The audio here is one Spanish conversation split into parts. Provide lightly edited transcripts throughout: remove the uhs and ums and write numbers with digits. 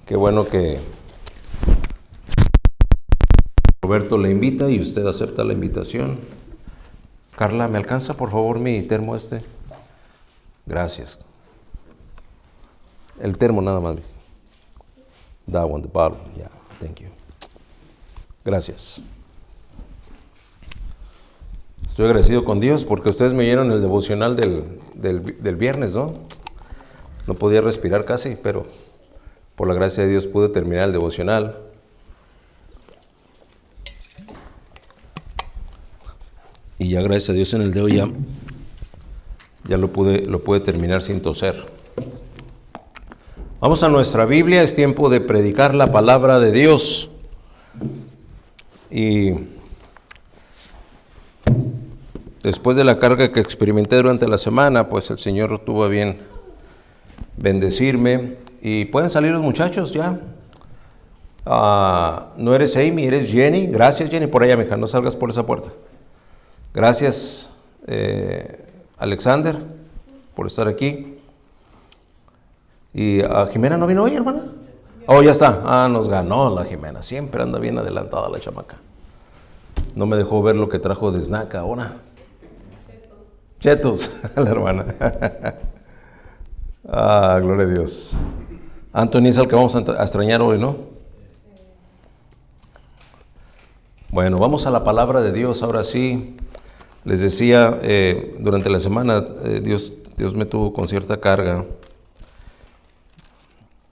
Qué bueno que Roberto le invita y usted acepta la invitación. Carla, ¿me alcanza por favor mi termo este? Gracias. El termo nada más. That one, the bottle. Yeah, thank you. Gracias. Estoy agradecido con Dios porque ustedes me dieron el devocional del viernes, ¿no? No podía respirar casi, pero por la gracia de Dios pude terminar el devocional. Y ya gracias a Dios en el de hoy ya lo pude terminar sin toser. Vamos a nuestra Biblia, es tiempo de predicar la palabra de Dios. Y después de la carga que experimenté durante la semana, pues el Señor tuvo a bien bendecirme. Y pueden salir los muchachos ya. No eres Amy, eres Jenny. Gracias, Jenny, por allá, mija, no salgas por esa puerta. Gracias, Alexander, por estar aquí. Y Jimena no vino hoy, hermana. Oh, ya está. Nos ganó la Jimena. Siempre anda bien adelantada la chamaca. No me dejó ver lo que trajo de snack ahora. Chetos, la hermana. Gloria a Dios. Anthony es el que vamos a extrañar hoy, ¿no? Bueno, vamos a la palabra de Dios ahora sí. Les decía, durante la semana Dios me tuvo con cierta carga.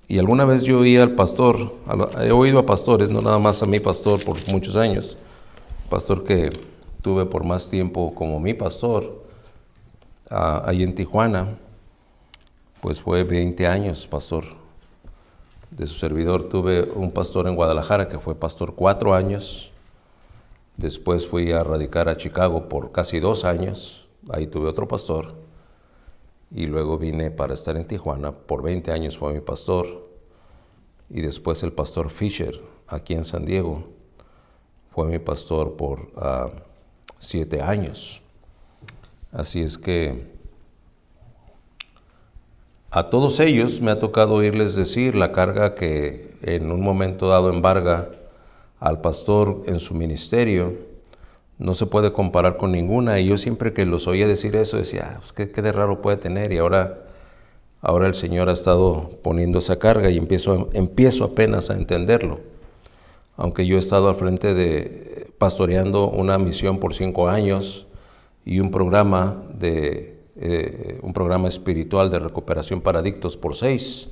Y alguna vez yo oí al pastor, he oído a pastores, no nada más a mi pastor por muchos años, pastor que tuve por más tiempo como mi pastor, ahí en Tijuana, pues fue 20 años pastor de su servidor. Tuve un pastor en Guadalajara que fue pastor 4 años. Después fui a radicar a Chicago por casi 2 años, ahí tuve otro pastor, y luego vine para estar en Tijuana, por 20 años fue mi pastor, y después el pastor Fisher, aquí en San Diego, fue mi pastor por 7 años. Así es que a todos ellos me ha tocado oírles decir la carga que en un momento dado embarga al pastor en su ministerio, no se puede comparar con ninguna. Y yo siempre que los oía decir eso decía, pues ¿qué de raro puede tener? Y ahora el Señor ha estado poniendo esa carga y empiezo apenas a entenderlo. Aunque yo he estado al frente de pastoreando una misión por 5 años y un programa espiritual de recuperación para adictos por 6.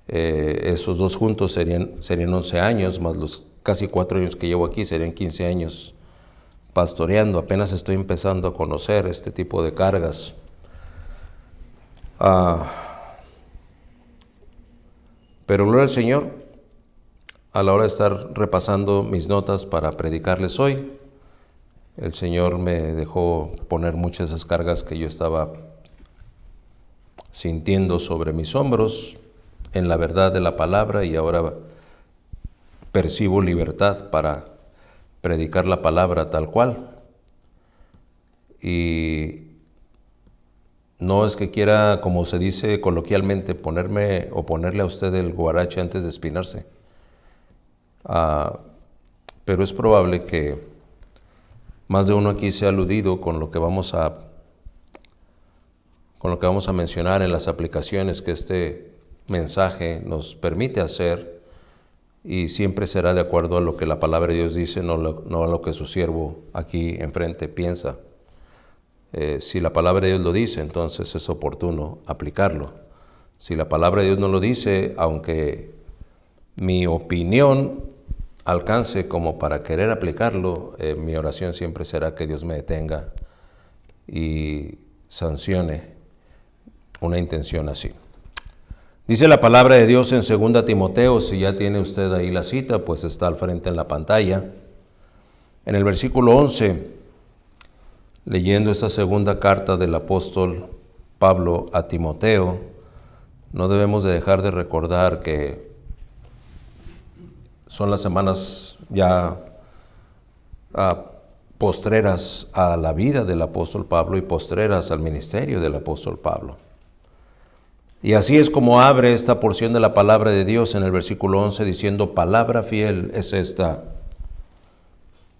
Esos dos juntos serían 11 años, más los casi 4 años que llevo aquí, serían 15 años pastoreando. Apenas estoy empezando a conocer este tipo de cargas. Pero gloria al Señor, a la hora de estar repasando mis notas para predicarles hoy, el Señor me dejó poner muchas de esas cargas que yo estaba sintiendo sobre mis hombros en la verdad de la palabra, y ahora percibo libertad para predicar la palabra tal cual. Y no es que quiera, como se dice coloquialmente, ponerle a usted el guarache antes de espinarse. Pero es probable que más de uno aquí sea aludido con lo que vamos a mencionar en las aplicaciones que este mensaje nos permite hacer, y siempre será de acuerdo a lo que la palabra de Dios dice, no a lo que su siervo aquí enfrente piensa. Si la palabra de Dios lo dice, entonces es oportuno aplicarlo. Si la palabra de Dios no lo dice, aunque mi opinión alcance como para querer aplicarlo, mi oración siempre será que Dios me detenga y sancione una intención así. Dice la palabra de Dios en 2 Timoteo, si ya tiene usted ahí la cita, pues está al frente en la pantalla. En el versículo 11, leyendo esta segunda carta del apóstol Pablo a Timoteo, no debemos de dejar de recordar que son las semanas ya postreras a la vida del apóstol Pablo y postreras al ministerio del apóstol Pablo. Y así es como abre esta porción de la palabra de Dios en el versículo 11 diciendo, palabra fiel es esta.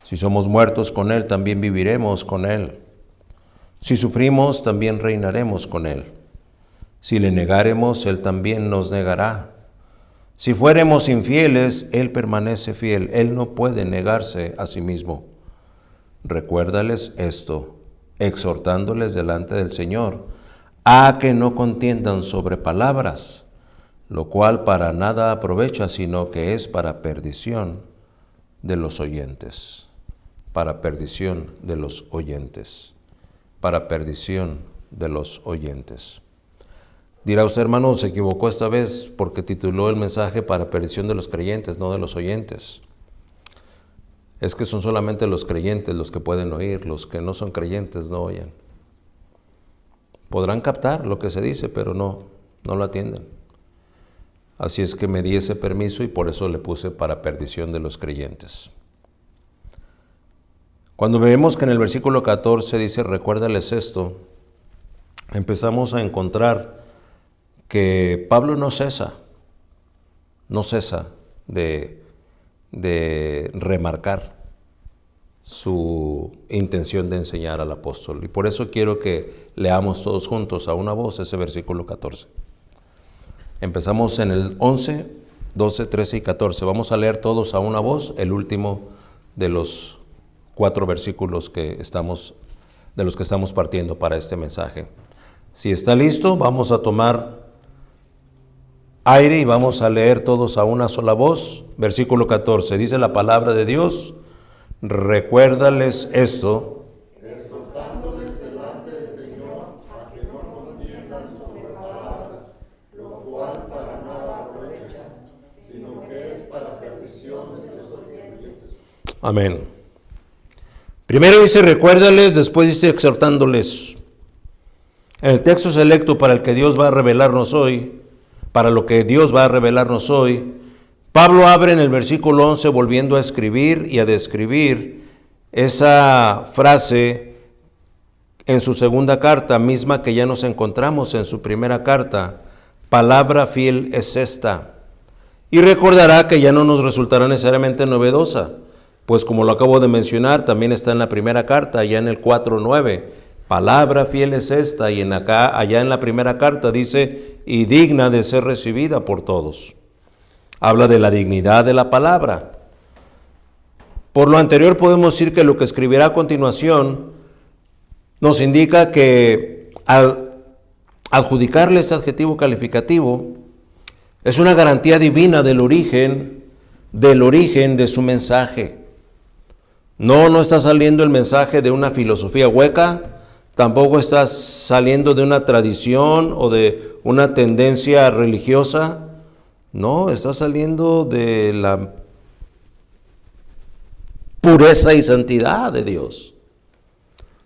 Si somos muertos con Él, también viviremos con Él. Si sufrimos, también reinaremos con Él. Si le negaremos, Él también nos negará. Si fuéramos infieles, Él permanece fiel. Él no puede negarse a sí mismo. Recuérdales esto, exhortándoles delante del Señor, a que no contiendan sobre palabras, lo cual para nada aprovecha, sino que es para perdición de los oyentes. Para perdición de los oyentes. Para perdición de los oyentes. Dirá usted, hermano, se equivocó esta vez porque tituló el mensaje para perdición de los creyentes, no de los oyentes. Es que son solamente los creyentes los que pueden oír, los que no son creyentes no oyen. Podrán captar lo que se dice, pero no lo atienden. Así es que me di ese permiso y por eso le puse para perdición de los creyentes. Cuando vemos que en el versículo 14 dice, recuérdales esto, empezamos a encontrar que Pablo no cesa de remarcar su intención de enseñar al apóstol. Y por eso quiero que leamos todos juntos a una voz ese versículo 14. Empezamos en el 11, 12, 13 y 14. Vamos a leer todos a una voz el último de los 4 versículos de los que estamos partiendo para este mensaje. Si está listo, vamos a tomar aire y vamos a leer todos a una sola voz. Versículo 14, dice la palabra de Dios, recuérdales esto, exhortándoles delante del Señor a que no contiendan sobre palabras, lo cual para nada aprovecha, sino que es para perdición de los oyentes. Amén. Primero dice recuérdales, después dice exhortándoles. En el texto selecto para el que Dios va a revelarnos hoy, para lo que Dios va a revelarnos hoy, Pablo abre en el versículo 11 volviendo a escribir y a describir esa frase en su segunda carta, misma que ya nos encontramos en su primera carta, palabra fiel es esta. Y recordará que ya no nos resultará necesariamente novedosa, pues como lo acabo de mencionar, también está en la primera carta, ya en el 4:9, palabra fiel es esta, y allá en la primera carta dice, y digna de ser recibida por todos. Habla de la dignidad de la palabra. Por lo anterior podemos decir que lo que escribirá a continuación nos indica que al adjudicarle este adjetivo calificativo es una garantía divina del origen de su mensaje. No está saliendo el mensaje de una filosofía hueca, tampoco está saliendo de una tradición o de una tendencia religiosa. No, está saliendo de la pureza y santidad de Dios.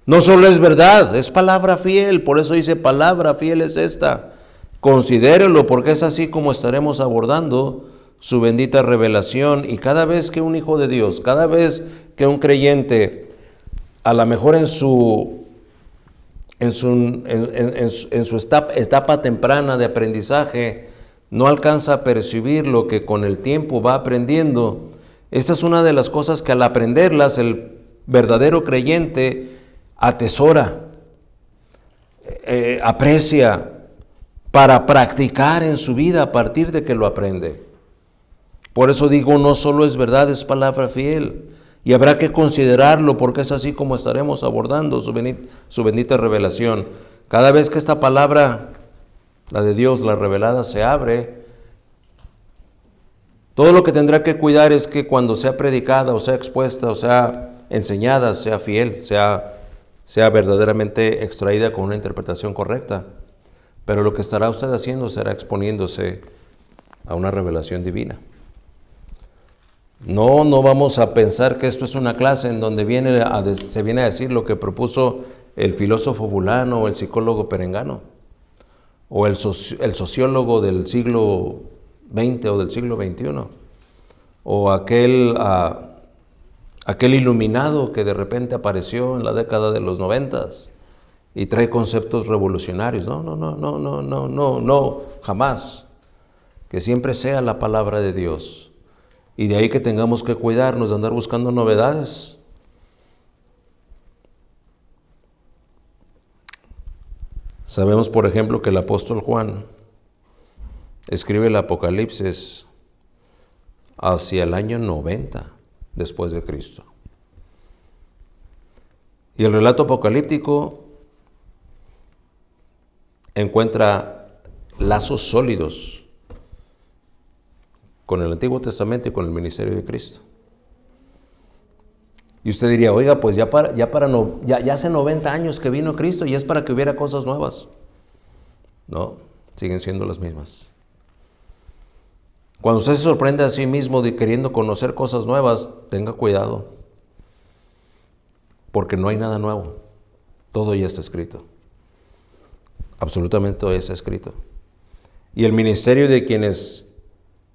No solo es verdad, es palabra fiel, por eso dice palabra fiel es esta. Considérelo porque es así como estaremos abordando su bendita revelación y cada vez que un hijo de Dios, cada vez que un creyente, a lo mejor en su etapa temprana de aprendizaje, no alcanza a percibir lo que con el tiempo va aprendiendo. Esta es una de las cosas que al aprenderlas el verdadero creyente atesora, aprecia para practicar en su vida a partir de que lo aprende. Por eso digo, no solo es verdad, es palabra fiel. Y habrá que considerarlo porque es así como estaremos abordando su bendita revelación. Cada vez que esta palabra, la de Dios, la revelada, se abre, todo lo que tendrá que cuidar es que cuando sea predicada o sea expuesta o sea enseñada, sea fiel, sea verdaderamente extraída con una interpretación correcta. Pero lo que estará usted haciendo será exponiéndose a una revelación divina. No vamos a pensar que esto es una clase en donde se viene a decir lo que propuso el filósofo fulano o el psicólogo perengano o el sociólogo del siglo XX o del siglo XXI o aquel iluminado que de repente apareció en la década de los 90 y trae conceptos revolucionarios. No, jamás. Que siempre sea la palabra de Dios. Y de ahí que tengamos que cuidarnos de andar buscando novedades. Sabemos, por ejemplo, que el apóstol Juan escribe el Apocalipsis hacia el año 90 después de Cristo. Y el relato apocalíptico encuentra lazos sólidos con el Antiguo Testamento y con el ministerio de Cristo. Y usted diría, oiga, pues ya hace 90 años que vino Cristo y es para que hubiera cosas nuevas. No, siguen siendo las mismas. Cuando usted se sorprende a sí mismo de queriendo conocer cosas nuevas, tenga cuidado, porque no hay nada nuevo. Todo ya está escrito. Absolutamente todo ya está escrito. Y el ministerio de quienes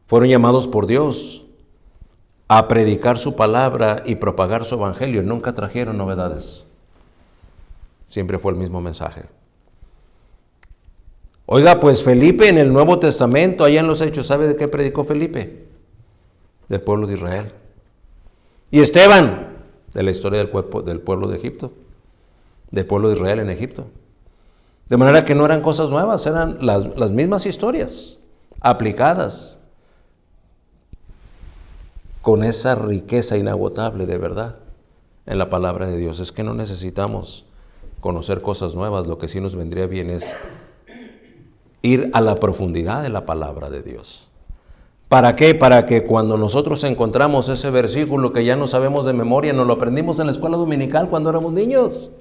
fueron llamados por Dios a predicar su palabra y propagar su evangelio nunca trajeron novedades. Siempre fue el mismo mensaje. Oiga, pues Felipe en el Nuevo Testamento, allá en los Hechos, ¿sabe de qué predicó Felipe? Del pueblo de Israel. Y Esteban, de la historia del pueblo de Egipto, del pueblo de Israel en Egipto. De manera que no eran cosas nuevas, eran las mismas historias aplicadas con esa riqueza inagotable de verdad en la palabra de Dios. Es que no necesitamos conocer cosas nuevas, lo que sí nos vendría bien es ir a la profundidad de la palabra de Dios. ¿Para qué? Para que cuando nosotros encontramos ese versículo que ya no sabemos de memoria, nos lo aprendimos en la escuela dominical cuando éramos niños,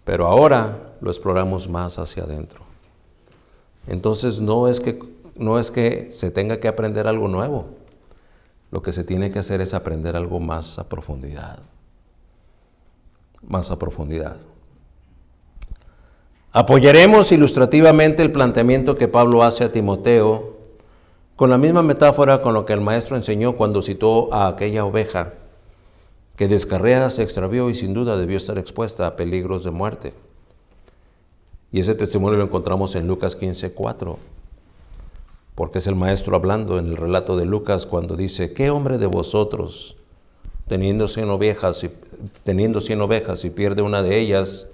pero ahora lo exploramos más hacia adentro. Entonces no es que se tenga que aprender algo nuevo. Lo que se tiene que hacer es aprender algo más a profundidad. Más a profundidad. Apoyaremos ilustrativamente el planteamiento que Pablo hace a Timoteo con la misma metáfora con lo que el maestro enseñó cuando citó a aquella oveja que descarriada se extravió y sin duda debió estar expuesta a peligros de muerte. Y ese testimonio lo encontramos en Lucas 15:4. Porque es el maestro hablando en el relato de Lucas cuando dice, ¿qué hombre de vosotros, teniendo 100 ovejas y pierde una de ellas,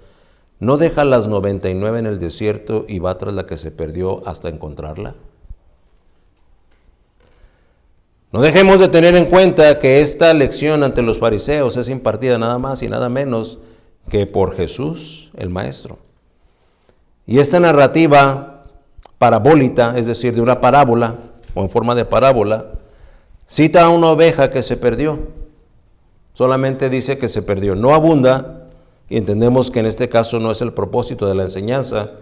no deja las 99 en el desierto y va tras la que se perdió hasta encontrarla? No dejemos de tener en cuenta que esta lección ante los fariseos es impartida nada más y nada menos que por Jesús, el Maestro. Y esta narrativa parabólica, es decir, de una parábola o en forma de parábola, cita a una oveja que se perdió. Solamente dice que se perdió, no abunda, y entendemos que en este caso no es el propósito de la enseñanza,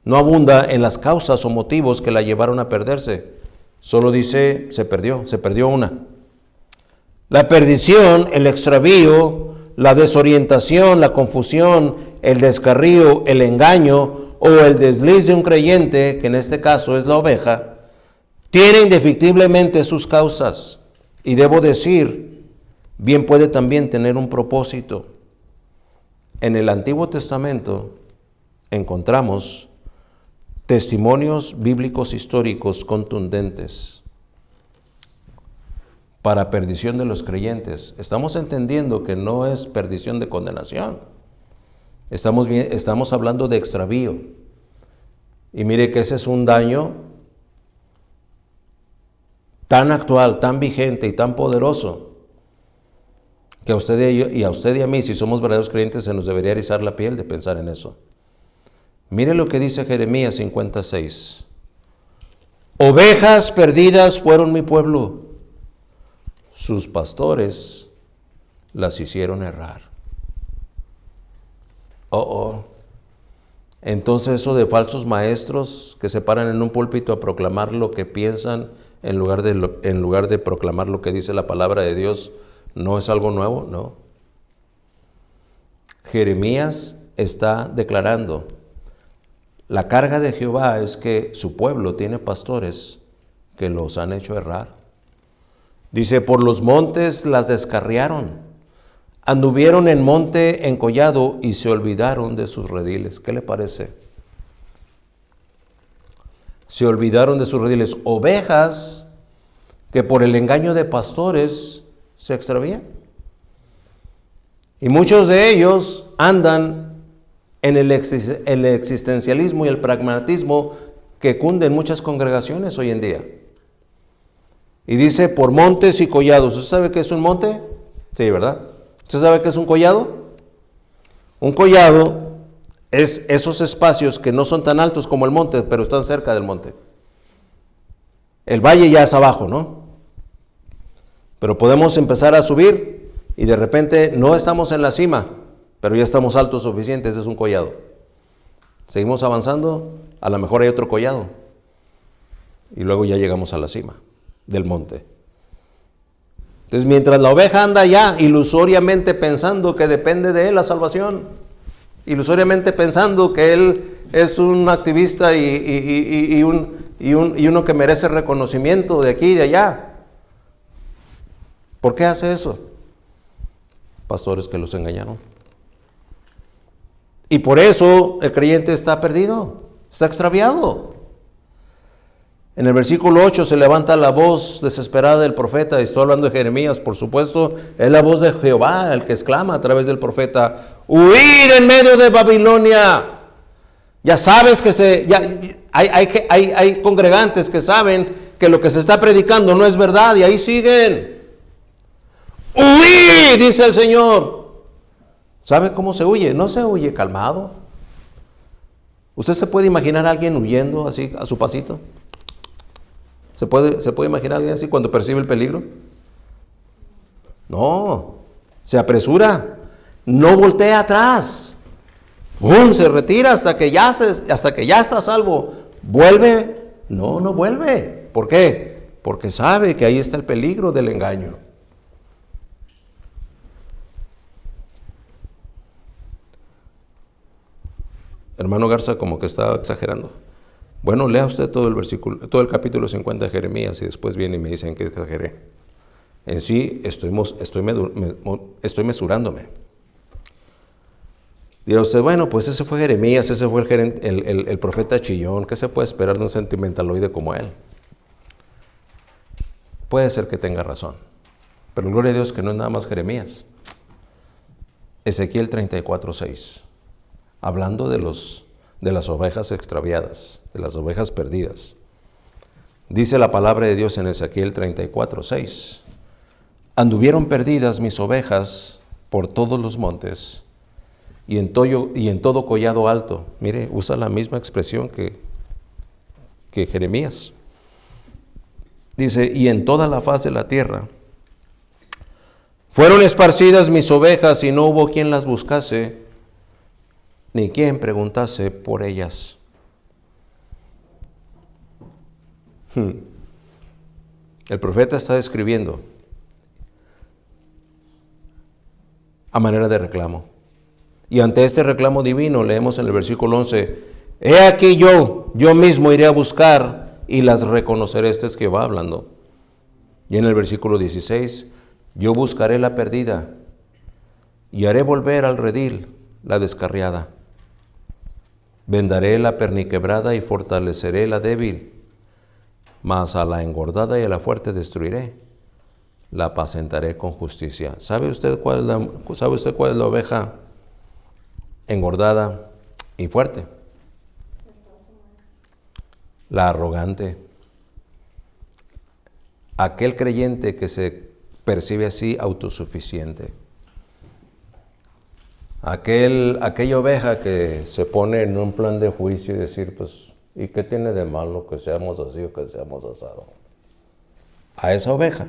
no abunda en las causas o motivos que la llevaron a perderse. Solo dice, se perdió una. La perdición, el extravío, la desorientación, la confusión, el descarrío, el engaño o el desliz de un creyente, que en este caso es la oveja, tiene indefectiblemente sus causas. Y debo decir, bien puede también tener un propósito. En el Antiguo Testamento encontramos testimonios bíblicos históricos contundentes para perdición de los creyentes. Estamos entendiendo que no es perdición de condenación. Estamos hablando de extravío. Y mire que ese es un daño tan actual, tan vigente y tan poderoso que a usted y a mí, si somos verdaderos creyentes, se nos debería erizar la piel de pensar en eso. Mire lo que dice Jeremías 56. Ovejas perdidas fueron mi pueblo. Sus pastores las hicieron errar. Entonces eso de falsos maestros que se paran en un púlpito a proclamar lo que piensan en lugar de proclamar lo que dice la palabra de Dios, ¿no es algo nuevo? No. Jeremías está declarando, la carga de Jehová es que su pueblo tiene pastores que los han hecho errar. Dice, por los montes las descarriaron, Anduvieron en monte encollado y se olvidaron de sus rediles. ¿Qué le parece? Se olvidaron de sus rediles. Ovejas que por el engaño de pastores se extravían. Y muchos de ellos andan en el existencialismo y el pragmatismo que cunde en muchas congregaciones hoy en día. Y dice, por montes y collados. ¿Usted sabe qué es un monte? Sí, ¿verdad? ¿Usted sabe qué es un collado? Un collado es esos espacios que no son tan altos como el monte, pero están cerca del monte. El valle ya es abajo, ¿no? Pero podemos empezar a subir y de repente no estamos en la cima, pero ya estamos altos suficientes, es un collado. Seguimos avanzando, a lo mejor hay otro collado. Y luego ya llegamos a la cima del monte. Entonces, mientras la oveja anda ya ilusoriamente pensando que depende de él la salvación, ilusoriamente pensando que él es un activista y uno que merece reconocimiento de aquí y de allá. ¿Por qué hace eso? Pastores que los engañaron. Y por eso el creyente está perdido, está extraviado. En el versículo 8 se levanta la voz desesperada del profeta, y estoy hablando de Jeremías, por supuesto, es la voz de Jehová el que exclama a través del profeta, ¡huir en medio de Babilonia! Ya sabes que hay congregantes que saben que lo que se está predicando no es verdad y ahí siguen. ¡Huir! Dice el Señor. ¿Sabe cómo se huye? No se huye calmado. ¿Usted se puede imaginar a alguien huyendo así a su pasito? ¿Se puede imaginar a alguien así cuando percibe el peligro? No, se apresura, no voltea atrás, se retira hasta que ya está salvo. ¿Vuelve? No vuelve. ¿Por qué? Porque sabe que ahí está el peligro del engaño. Hermano Garza como que está exagerando. Bueno, lea usted todo el capítulo 50 de Jeremías y después viene y me dicen que exageré. En sí, estoy mesurándome. Dirá usted, bueno, pues ese fue Jeremías, ese fue el profeta chillón. ¿Qué se puede esperar de un sentimentaloide como él? Puede ser que tenga razón, pero gloria a Dios que no es nada más Jeremías. Ezequiel 34:6, hablando de las ovejas extraviadas, de las ovejas perdidas. Dice la palabra de Dios en Ezequiel 34:6, anduvieron perdidas mis ovejas por todos los montes y en todo collado alto. Mire, usa la misma expresión que Jeremías. Dice, y en toda la faz de la tierra fueron esparcidas mis ovejas y no hubo quien las buscase, ni quien preguntase por ellas. El profeta está describiendo a manera de reclamo. Y ante este reclamo divino leemos en el versículo 11, he aquí yo mismo iré a buscar y las reconoceré. Este es Jehová hablando. Y en el versículo 16, yo buscaré la perdida y haré volver al redil la descarriada. Vendaré la perniquebrada y fortaleceré la débil, mas a la engordada y a la fuerte destruiré. La apacentaré con justicia. ¿Sabe usted cuál es la oveja engordada y fuerte? La arrogante. Aquel creyente que se percibe así autosuficiente. Aquella oveja que se pone en un plan de juicio y decir, pues, ¿y qué tiene de malo que seamos así o que seamos asados? A esa oveja,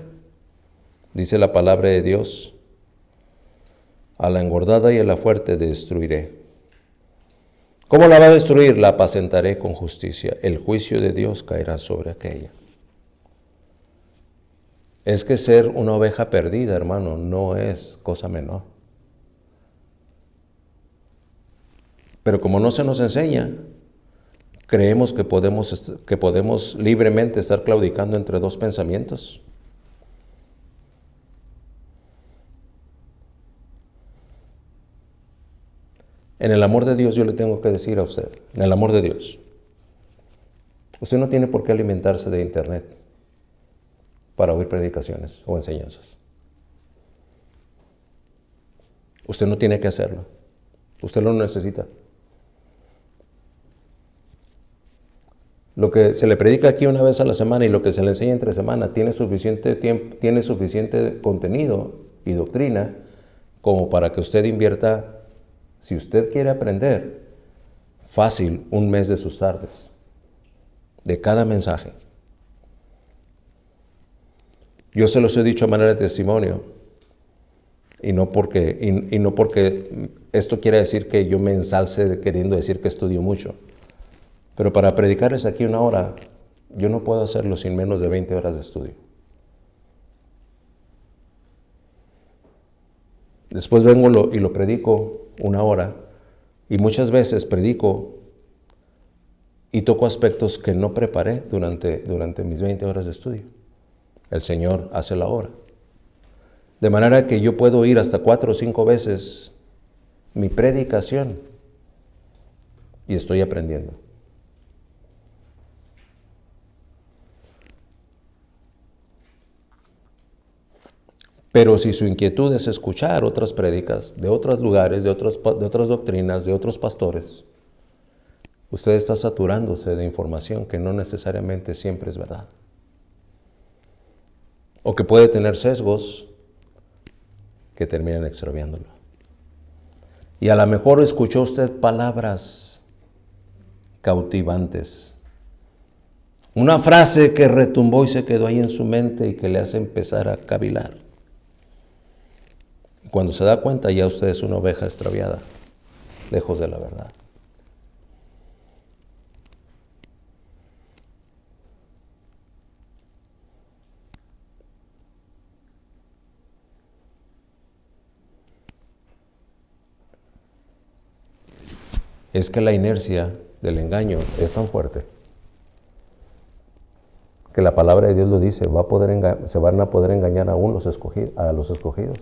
dice la palabra de Dios, a la engordada y a la fuerte destruiré. ¿Cómo la va a destruir? La apacentaré con justicia. El juicio de Dios caerá sobre aquella. Es que ser una oveja perdida, hermano, no es cosa menor. Pero como no se nos enseña, creemos que podemos libremente estar claudicando entre dos pensamientos. En el amor de Dios yo le tengo que decir a usted, en el amor de Dios, usted no tiene por qué alimentarse de internet para oír predicaciones o enseñanzas. Usted no tiene que hacerlo. Usted lo necesita. Lo que se le predica aquí una vez a la semana y lo que se le enseña entre semana tiene suficiente tiempo, tiene suficiente contenido y doctrina como para que usted invierta, si usted quiere aprender, fácil, un mes de sus tardes, de cada mensaje. Yo se los he dicho a manera de testimonio, y no porque esto quiere decir que yo me ensalce queriendo decir que estudio mucho. Pero para predicarles aquí una hora, yo no puedo hacerlo sin menos de 20 horas de estudio. Después vengo y lo predico una hora, y muchas veces predico y toco aspectos que no preparé durante mis 20 horas de estudio. El Señor hace la obra. De manera que yo puedo oír hasta 4 o 5 veces mi predicación y estoy aprendiendo. Pero si su inquietud es escuchar otras prédicas de otros lugares, de otras doctrinas, de otros pastores, usted está saturándose de información que no necesariamente siempre es verdad. O que puede tener sesgos que terminan extraviándolo. Y a lo mejor escuchó usted palabras cautivantes. Una frase que retumbó y se quedó ahí en su mente y que le hace empezar a cavilar. Y cuando se da cuenta, ya usted es una oveja extraviada, lejos de la verdad. Es que la inercia del engaño es tan fuerte que la palabra de Dios lo dice, se van a poder engañar aún a los escogidos.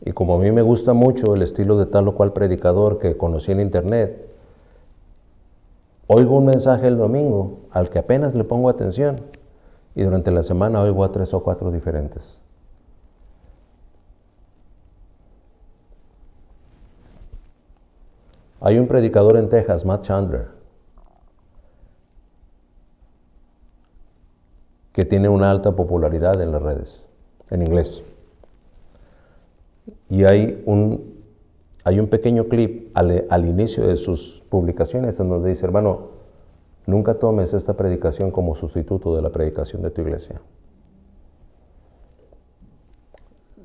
Y como a mí me gusta mucho el estilo de tal o cual predicador que conocí en internet, oigo un mensaje el domingo al que apenas le pongo atención y durante la semana oigo a 3 o 4 diferentes. Hay un predicador en Texas, Matt Chandler, que tiene una alta popularidad en las redes, en inglés. Y hay un pequeño clip al inicio de sus publicaciones en donde dice, hermano, nunca tomes esta predicación como sustituto de la predicación de tu iglesia.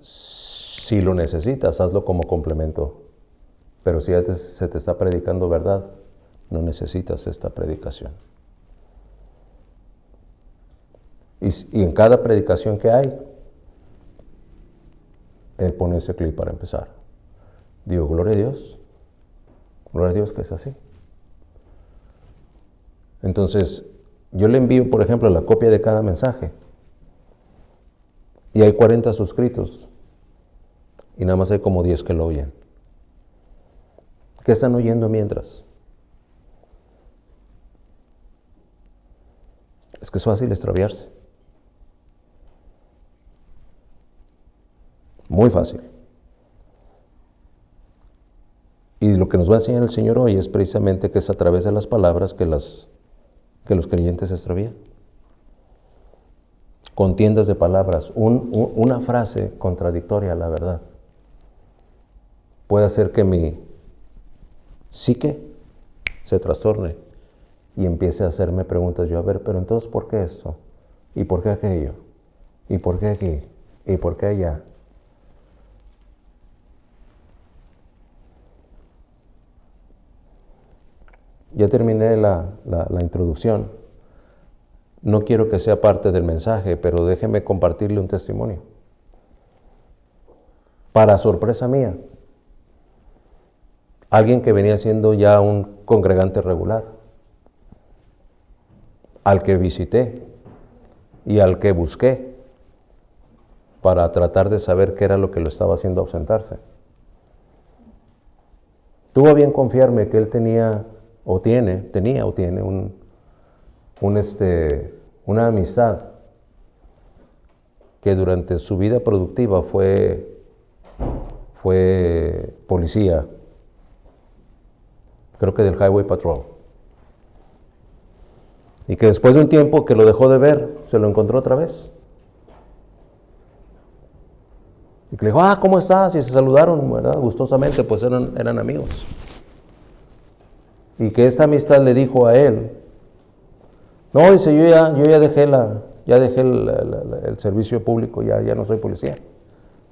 Si lo necesitas, hazlo como complemento. Pero si ya se te está predicando verdad, no necesitas esta predicación. Y en cada predicación que hay, él pone ese clip para empezar. Digo, gloria a Dios que es así. Entonces, yo le envío, por ejemplo, la copia de cada mensaje. Y hay 40 suscritos. Y nada más hay como 10 que lo oyen. ¿Qué están oyendo mientras? Es que es fácil extraviarse. Muy fácil. Y lo que nos va a enseñar el Señor hoy es precisamente que es a través de las palabras que los creyentes se extravían. Contiendas de palabras, una frase contradictoria a la verdad puede hacer que mi psique se trastorne y empiece a hacerme preguntas. Yo, a ver, pero entonces, ¿por qué esto? ¿Y por qué aquello? ¿Y por qué aquí? ¿Y por qué allá? Ya terminé la introducción. No quiero que sea parte del mensaje, pero déjeme compartirle un testimonio. Para sorpresa mía, alguien que venía siendo ya un congregante regular, al que visité y al que busqué para tratar de saber qué era lo que lo estaba haciendo ausentarse. tuvo a bien confiarme que él tenía una amistad que durante su vida productiva fue policía, creo que del Highway Patrol. Y que después de un tiempo que lo dejó de ver, se lo encontró otra vez. Y que le dijo, ¿cómo estás? Y se saludaron, ¿verdad? Gustosamente, pues eran amigos. Y que esta amistad le dijo a él, no, dice, yo ya dejé el servicio público, ya no soy policía.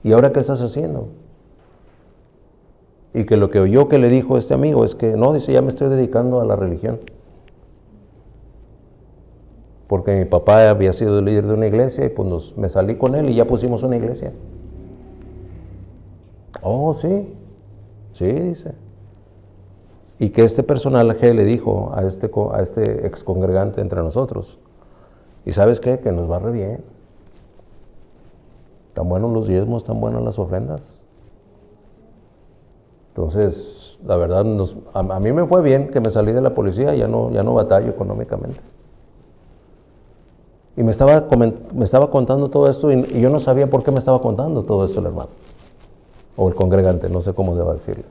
¿Y ahora qué estás haciendo? Y que lo que oyó que le dijo este amigo es que, no, dice, ya me estoy dedicando a la religión. Porque mi papá había sido el líder de una iglesia y pues me salí con él y ya pusimos una iglesia. Oh, sí, dice. Y que este personaje le dijo a este ex congregante entre nosotros, ¿y sabes qué? Que nos va re bien. Tan buenos los diezmos, tan buenas las ofrendas. Entonces, la verdad, a mí me fue bien que me salí de la policía, ya no batallo económicamente. Y me estaba contando todo esto y yo no sabía por qué me estaba contando todo esto el hermano. O el congregante, no sé cómo deba decirle.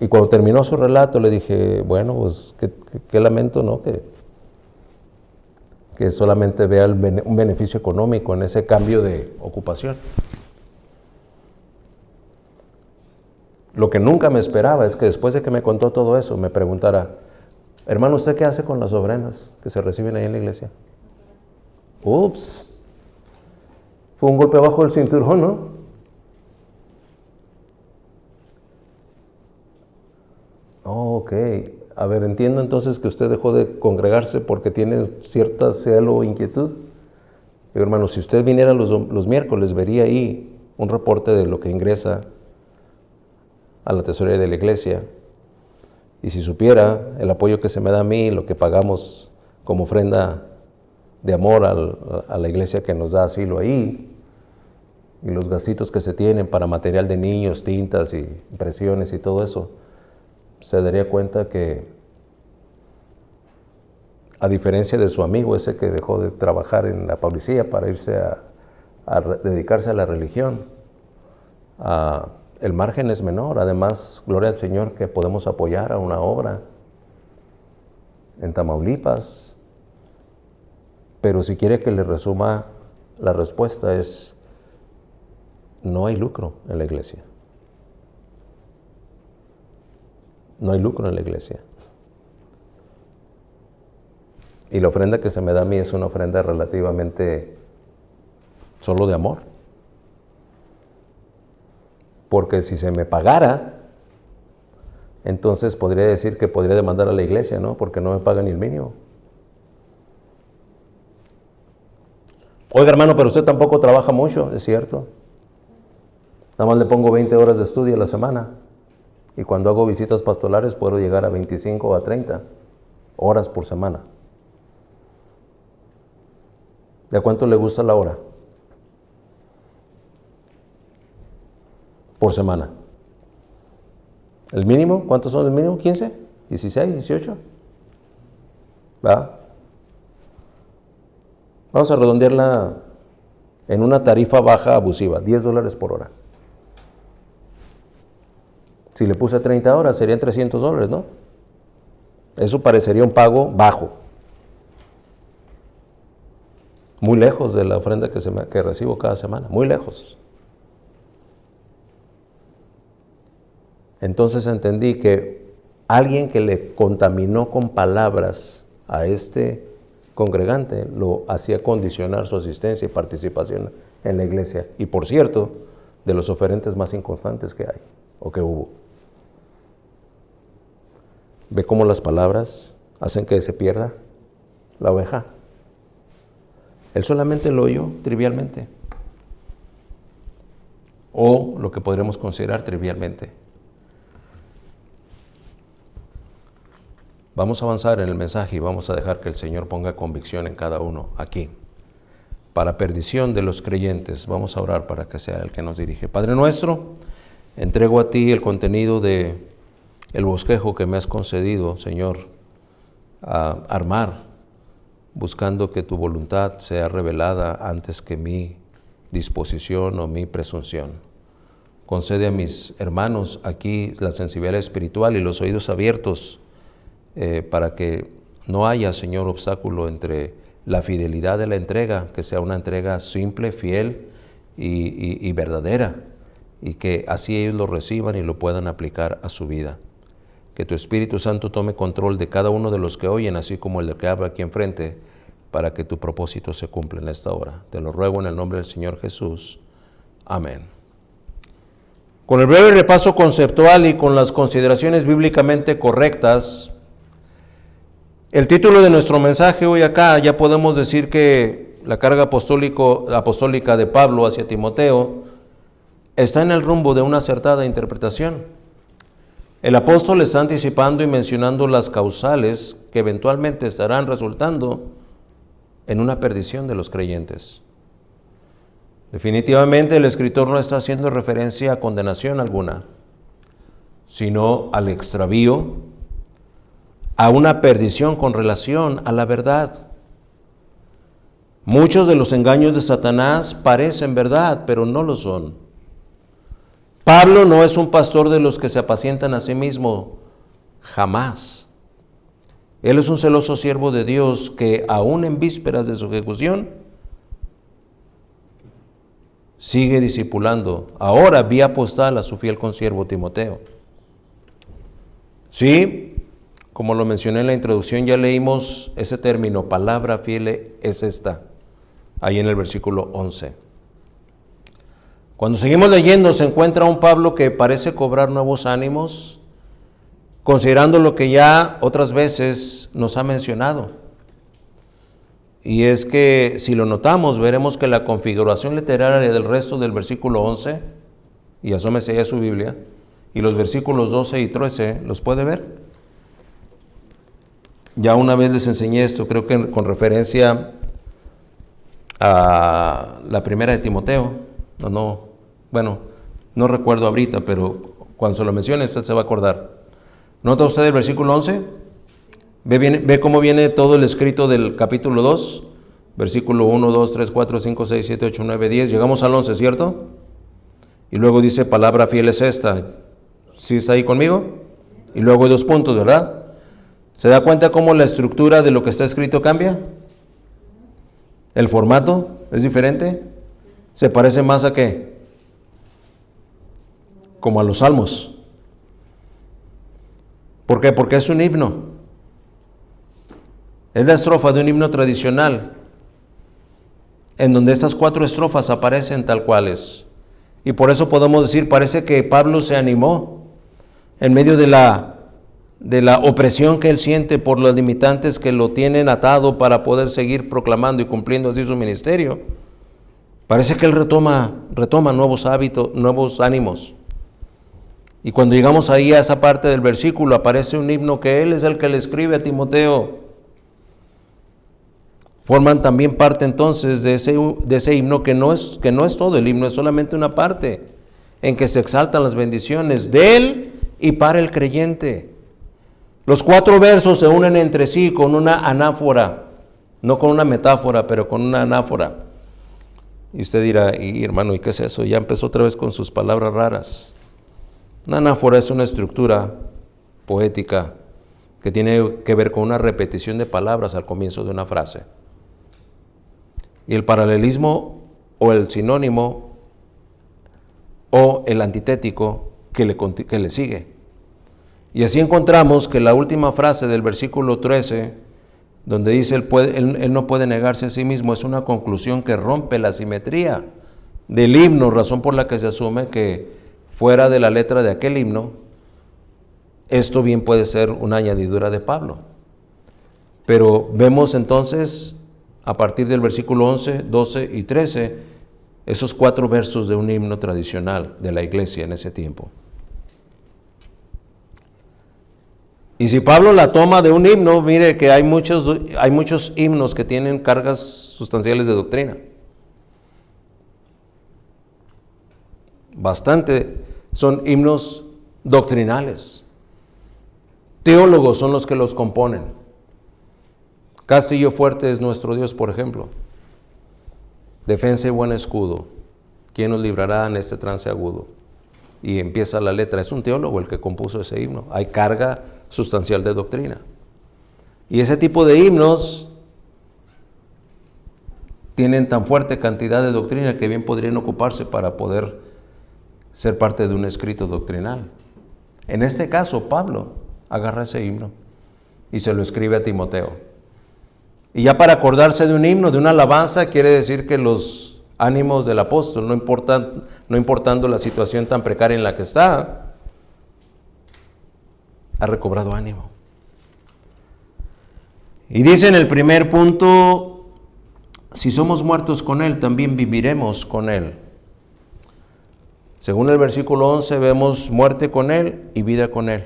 Y cuando terminó su relato le dije, bueno, pues qué lamento, ¿no? Que solamente vea un beneficio económico en ese cambio de ocupación. Lo que nunca me esperaba es que después de que me contó todo eso, me preguntara, hermano, ¿usted qué hace con las ofrendas que se reciben ahí en la iglesia? Ups, fue un golpe abajo del cinturón, ¿no? Ok, a ver, entiendo entonces que usted dejó de congregarse porque tiene cierta celo o inquietud. Digo, hermano, si usted viniera los miércoles, vería ahí un reporte de lo que ingresa a la tesorería de la iglesia. Y si supiera el apoyo que se me da a mí, lo que pagamos como ofrenda de amor a la iglesia que nos da asilo ahí, y los gastitos que se tienen para material de niños, tintas y impresiones y todo eso, se daría cuenta que, a diferencia de su amigo ese que dejó de trabajar en la policía para irse a dedicarse a la religión, el margen es menor. Además, gloria al Señor que podemos apoyar a una obra en Tamaulipas. Pero si quiere que le resuma, la respuesta es, no hay lucro en la iglesia. No hay lucro en la iglesia. Y la ofrenda que se me da a mí es una ofrenda relativamente solo de amor. Porque si se me pagara, entonces podría decir que podría demandar a la iglesia, ¿no? Porque no me pagan ni el mínimo. Oiga, hermano, pero usted tampoco trabaja mucho, es cierto. Nada más le pongo 20 horas de estudio a la semana. Y cuando hago visitas pastorales puedo llegar a 25 o a 30 horas por semana. ¿De a cuánto le gusta la hora? Por semana. ¿El mínimo? ¿Cuántos son el mínimo? ¿15? ¿16? ¿18? ¿Va? Vamos a redondearla en una tarifa baja abusiva, $10 por hora. Si le puse 30 horas, serían $300, ¿no? Eso parecería un pago bajo. Muy lejos de la ofrenda que recibo cada semana, muy lejos. Entonces entendí que alguien que le contaminó con palabras a este congregante lo hacía condicionar su asistencia y participación en la iglesia. Y por cierto, de los oferentes más inconstantes que hay o que hubo. ¿Ve cómo las palabras hacen que se pierda la oveja? Él solamente lo oyó trivialmente. O lo que podremos considerar trivialmente. Vamos a avanzar en el mensaje y vamos a dejar que el Señor ponga convicción en cada uno aquí. Para perdición de los creyentes, vamos a orar para que sea el que nos dirige. Padre nuestro, Entrego a ti el contenido de el bosquejo que me has concedido, Señor, a armar, buscando que tu voluntad sea revelada antes que mi disposición o mi presunción. Concede a mis hermanos aquí la sensibilidad espiritual y los oídos abiertos para que no haya, Señor, obstáculo entre la fidelidad de la entrega, que sea una entrega simple, fiel y verdadera, y que así ellos lo reciban y lo puedan aplicar a su vida. Que tu Espíritu Santo tome control de cada uno de los que oyen, así como el que habla aquí enfrente, para que tu propósito se cumpla en esta hora. Te lo ruego en el nombre del Señor Jesús. Amén. Con el breve repaso conceptual y con las consideraciones bíblicamente correctas, el título de nuestro mensaje hoy acá, ya podemos decir que la carga apostólica de Pablo hacia Timoteo está en el rumbo de una acertada interpretación. El apóstol está anticipando y mencionando las causales que eventualmente estarán resultando en una perdición de los creyentes. Definitivamente el escritor no está haciendo referencia a condenación alguna, sino al extravío, a una perdición con relación a la verdad. Muchos de los engaños de Satanás parecen verdad, pero no lo son. Pablo no es un pastor de los que se apacientan a sí mismo, jamás. Él es un celoso siervo de Dios que aún en vísperas de su ejecución sigue discipulando, ahora vía postal, a su fiel consiervo Timoteo. Sí, como lo mencioné en la introducción, ya leímos ese término, palabra fiel es esta, ahí en el versículo 11. Cuando seguimos leyendo se encuentra un Pablo que parece cobrar nuevos ánimos, considerando lo que ya otras veces nos ha mencionado. Y es que si lo notamos, veremos que la configuración literaria del resto del versículo 11, y asómese ya a su Biblia, y los versículos 12 y 13, ¿los puede ver? Ya una vez les enseñé esto, creo que con referencia a la primera de Timoteo. No recuerdo ahorita, pero cuando se lo mencione usted se va a acordar. ¿Nota usted el versículo 11? Ve cómo viene todo el escrito del capítulo 2, versículo 1, 2, 3, 4, 5, 6, 7, 8, 9, 10. Llegamos al 11, ¿cierto? Y luego dice, palabra fiel es esta. ¿Sí está ahí conmigo? Y luego hay 2 puntos, ¿verdad? ¿Se da cuenta cómo la estructura de lo que está escrito cambia? ¿El formato es diferente? ¿Se parece más a qué? Como a los salmos. ¿Por qué? Porque es un himno. Es la estrofa de un himno tradicional, en donde estas 4 estrofas aparecen tal cuales. Y por eso podemos decir, parece que Pablo se animó en medio de la opresión que él siente por los limitantes que lo tienen atado para poder seguir proclamando y cumpliendo así su ministerio. Parece que él retoma nuevos hábitos, nuevos ánimos. Y cuando llegamos ahí a esa parte del versículo, aparece un himno que él es el que le escribe a Timoteo. Forman también parte entonces de ese himno que no es todo el himno, es solamente una parte en que se exaltan las bendiciones de él y para el creyente. Los 4 versos se unen entre sí con una anáfora, no con una metáfora, pero con una anáfora. Y usted dirá, hermano, ¿y qué es eso? Ya empezó otra vez con sus palabras raras. Una anáfora es una estructura poética que tiene que ver con una repetición de palabras al comienzo de una frase. Y el paralelismo o el sinónimo o el antitético que le sigue. Y así encontramos que la última frase del versículo 13, donde dice él no puede negarse a sí mismo, es una conclusión que rompe la simetría del himno, razón por la que se asume que fuera de la letra de aquel himno, esto bien puede ser una añadidura de Pablo. Pero vemos entonces, a partir del versículo 11, 12 y 13, esos 4 versos de un himno tradicional de la iglesia en ese tiempo. Y si Pablo la toma de un himno, mire que hay muchos himnos que tienen cargas sustanciales de doctrina. Bastante Son himnos doctrinales. Teólogos son los que los componen. Castillo fuerte es nuestro Dios, por ejemplo. Defensa y buen escudo. ¿Quién nos librará en este trance agudo? Y empieza la letra. Es un teólogo el que compuso ese himno. Hay carga sustancial de doctrina. Y ese tipo de himnos tienen tan fuerte cantidad de doctrina que bien podrían ocuparse para poder ser parte de un escrito doctrinal. En este caso, Pablo agarra ese himno y se lo escribe a Timoteo. Y ya para acordarse de un himno, de una alabanza, quiere decir que los ánimos del apóstol, no importando la situación tan precaria en la que está, ha recobrado ánimo. Y dice en el primer punto, si somos muertos con Él, también viviremos con Él. Según el versículo 11, vemos muerte con Él y vida con Él.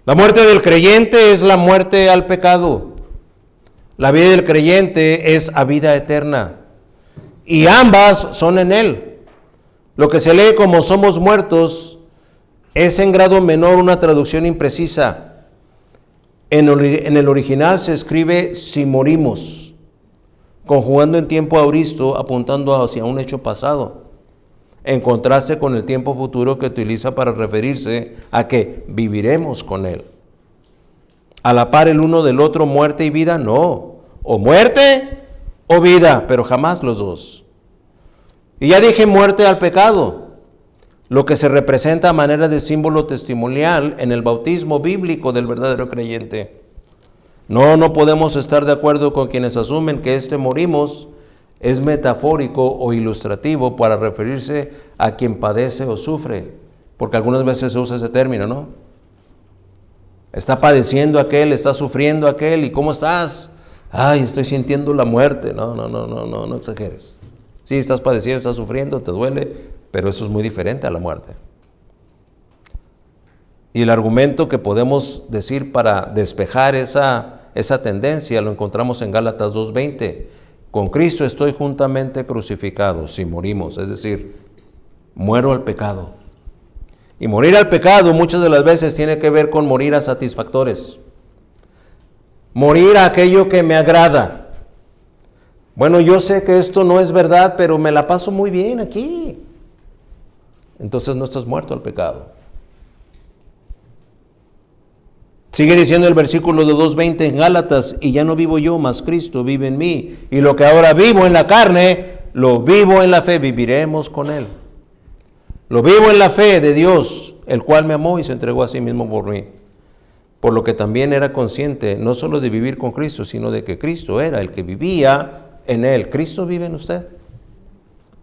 La muerte del creyente es la muerte al pecado. La vida del creyente es a vida eterna. Y ambas son en Él. Lo que se lee como somos muertos es en grado menor una traducción imprecisa. En el original se escribe si morimos, conjugando en tiempo auristo, apuntando hacia un hecho pasado, en contraste con el tiempo futuro que utiliza para referirse a que viviremos con Él. A la par el uno del otro, muerte y vida, no. O muerte o vida, pero jamás los dos. Y ya dije muerte al pecado, lo que se representa a manera de símbolo testimonial en el bautismo bíblico del verdadero creyente. No podemos estar de acuerdo con quienes asumen que morimos es metafórico o ilustrativo para referirse a quien padece o sufre, porque algunas veces se usa ese término, ¿no? Está padeciendo aquel, está sufriendo aquel, ¿y cómo estás? Ay, estoy sintiendo la muerte. No exageres. Sí, estás padeciendo, estás sufriendo, te duele, pero eso es muy diferente a la muerte. Y el argumento que podemos decir para despejar esa tendencia lo encontramos en Gálatas 2:20. Con Cristo estoy juntamente crucificado, si morimos, es decir, muero al pecado. Y morir al pecado muchas de las veces tiene que ver con morir a satisfactores. Morir a aquello que me agrada. Bueno, yo sé que esto no es verdad, pero me la paso muy bien aquí. Entonces no estás muerto al pecado. Sigue diciendo el versículo de 2:20 en Gálatas, y ya no vivo yo, mas Cristo vive en mí. Y lo que ahora vivo en la carne, lo vivo en la fe, viviremos con Él. Lo vivo en la fe de Dios, el cual me amó y se entregó a sí mismo por mí. Por lo que también era consciente, no solo de vivir con Cristo, sino de que Cristo era el que vivía en Él. ¿Cristo vive en usted?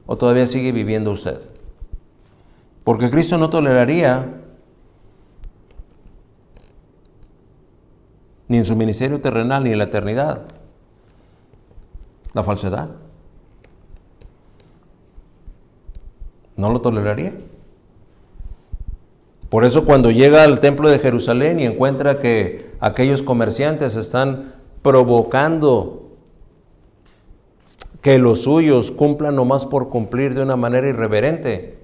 ¿O todavía sigue viviendo usted? Porque Cristo no toleraría, ni en su ministerio terrenal, ni en la eternidad, la falsedad. No lo toleraría. Por eso cuando llega al templo de Jerusalén y encuentra que aquellos comerciantes están provocando que los suyos cumplan nomás por cumplir de una manera irreverente,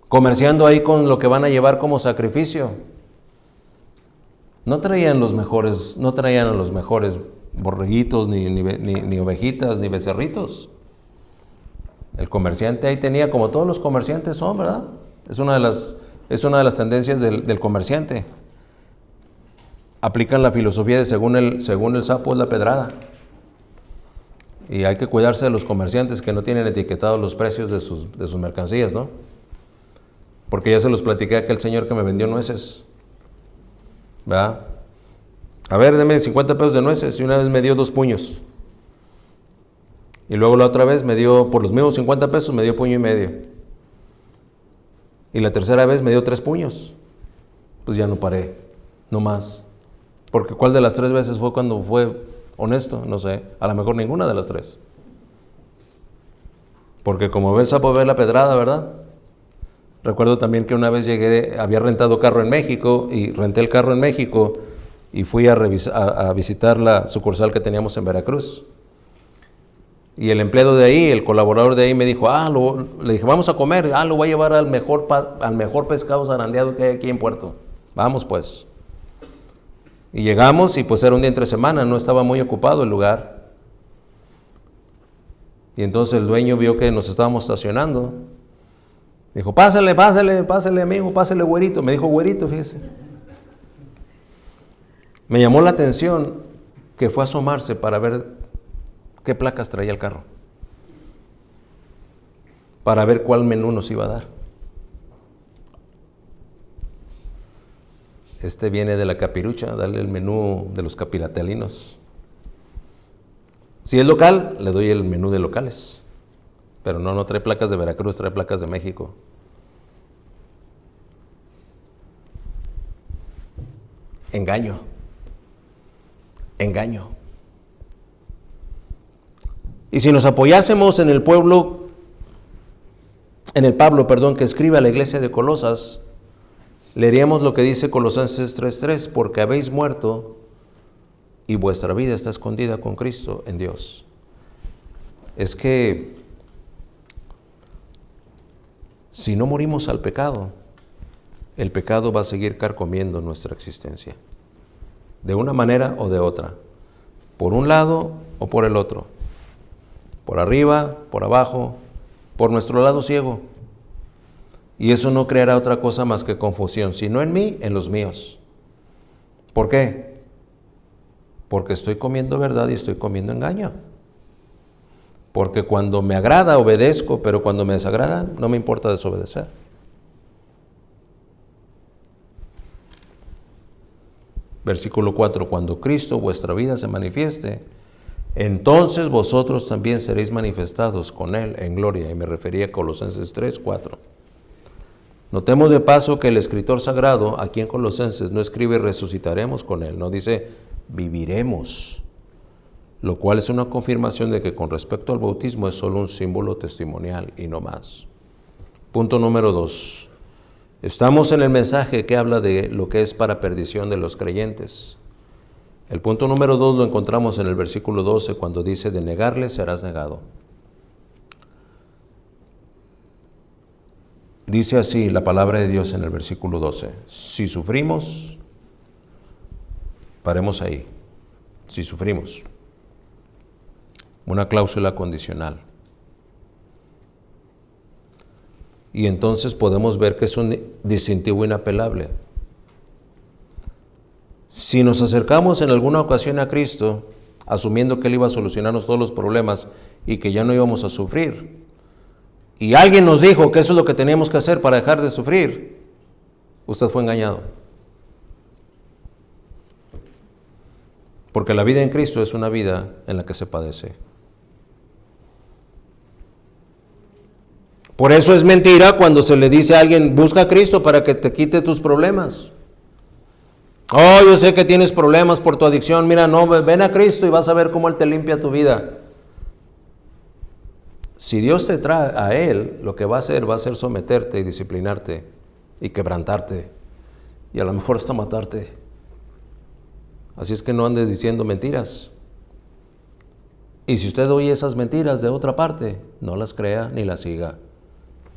comerciando ahí con lo que van a llevar como sacrificio, no traían a los mejores borreguitos, ni ovejitas, ni becerritos. El comerciante ahí tenía, como todos los comerciantes son, ¿verdad? Es una de las tendencias del comerciante. Aplican la filosofía de según el sapo es la pedrada. Y hay que cuidarse de los comerciantes que no tienen etiquetados los precios de sus mercancías, ¿no? Porque ya se los platiqué a aquel señor que me vendió nueces, ¿verdad? A ver, deme 50 pesos de nueces, y una vez me dio 2 puños. Y luego la otra vez me dio, por los mismos 50 pesos, me dio 1,5 puños. Y la tercera vez me dio 3 puños. Pues ya no paré, no más. Porque ¿cuál de las 3 veces fue cuando fue honesto? No sé, a lo mejor ninguna de las 3. Porque como ve el sapo, ve la pedrada, ¿verdad? Recuerdo también que una vez había rentado carro en México, y renté el carro en México, y fui a visitar la sucursal que teníamos en Veracruz. Y el empleado de ahí, el colaborador de ahí me dijo, le dije, vamos a comer, lo voy a llevar al mejor pescado zarandeado que hay aquí en Puerto. Vamos pues. Y llegamos y pues era un día entre semana, no estaba muy ocupado el lugar. Y entonces el dueño vio que nos estábamos estacionando. Dijo, pásale amigo, pásale güerito. Me dijo güerito, fíjese. Me llamó la atención que fue a asomarse para ver qué placas traía el carro, para ver cuál menú nos iba a dar. Este viene de la Capirucha, dale el menú de los capiratelinos. Si es local, le doy el menú de locales. Pero no trae placas de Veracruz, trae placas de México. Engaño. Y si nos apoyásemos en el Pablo, que escribe a la iglesia de Colosas, leeríamos lo que dice Colosenses 3:3, porque habéis muerto y vuestra vida está escondida con Cristo en Dios. Es que si no morimos al pecado, el pecado va a seguir carcomiendo nuestra existencia, de una manera o de otra, por un lado o por el otro, por arriba, por abajo, por nuestro lado ciego. Y eso no creará otra cosa más que confusión, si no en mí, en los míos. ¿Por qué? Porque estoy comiendo verdad y estoy comiendo engaño. Porque cuando me agrada, obedezco, pero cuando me desagrada, no me importa desobedecer. Versículo 4, cuando Cristo, vuestra vida, se manifieste, entonces vosotros también seréis manifestados con Él en gloria. Y me refería a Colosenses 3:4. Notemos de paso que el escritor sagrado aquí en Colosenses no escribe resucitaremos con Él, no dice viviremos, lo cual es una confirmación de que con respecto al bautismo es solo un símbolo testimonial y no más. Punto número 2. Estamos en el mensaje que habla de lo que es para perdición de los creyentes. El punto número 2 lo encontramos en el versículo 12 cuando dice de negarle serás negado. Dice así la palabra de Dios en el versículo 12. Si sufrimos, paremos ahí. Si sufrimos. Una cláusula condicional. Y entonces podemos ver que es un distintivo inapelable. Si nos acercamos en alguna ocasión a Cristo, asumiendo que Él iba a solucionarnos todos los problemas y que ya no íbamos a sufrir, y alguien nos dijo que eso es lo que teníamos que hacer para dejar de sufrir, usted fue engañado. Porque la vida en Cristo es una vida en la que se padece. Por eso es mentira cuando se le dice a alguien, busca a Cristo para que te quite tus problemas. Oh, yo sé que tienes problemas por tu adicción, mira, no, ven a Cristo y vas a ver cómo Él te limpia tu vida. Si Dios te trae a Él, lo que va a hacer someterte y disciplinarte y quebrantarte y a lo mejor hasta matarte. Así es que no andes diciendo mentiras. Y si usted oye esas mentiras de otra parte, no las crea ni las siga.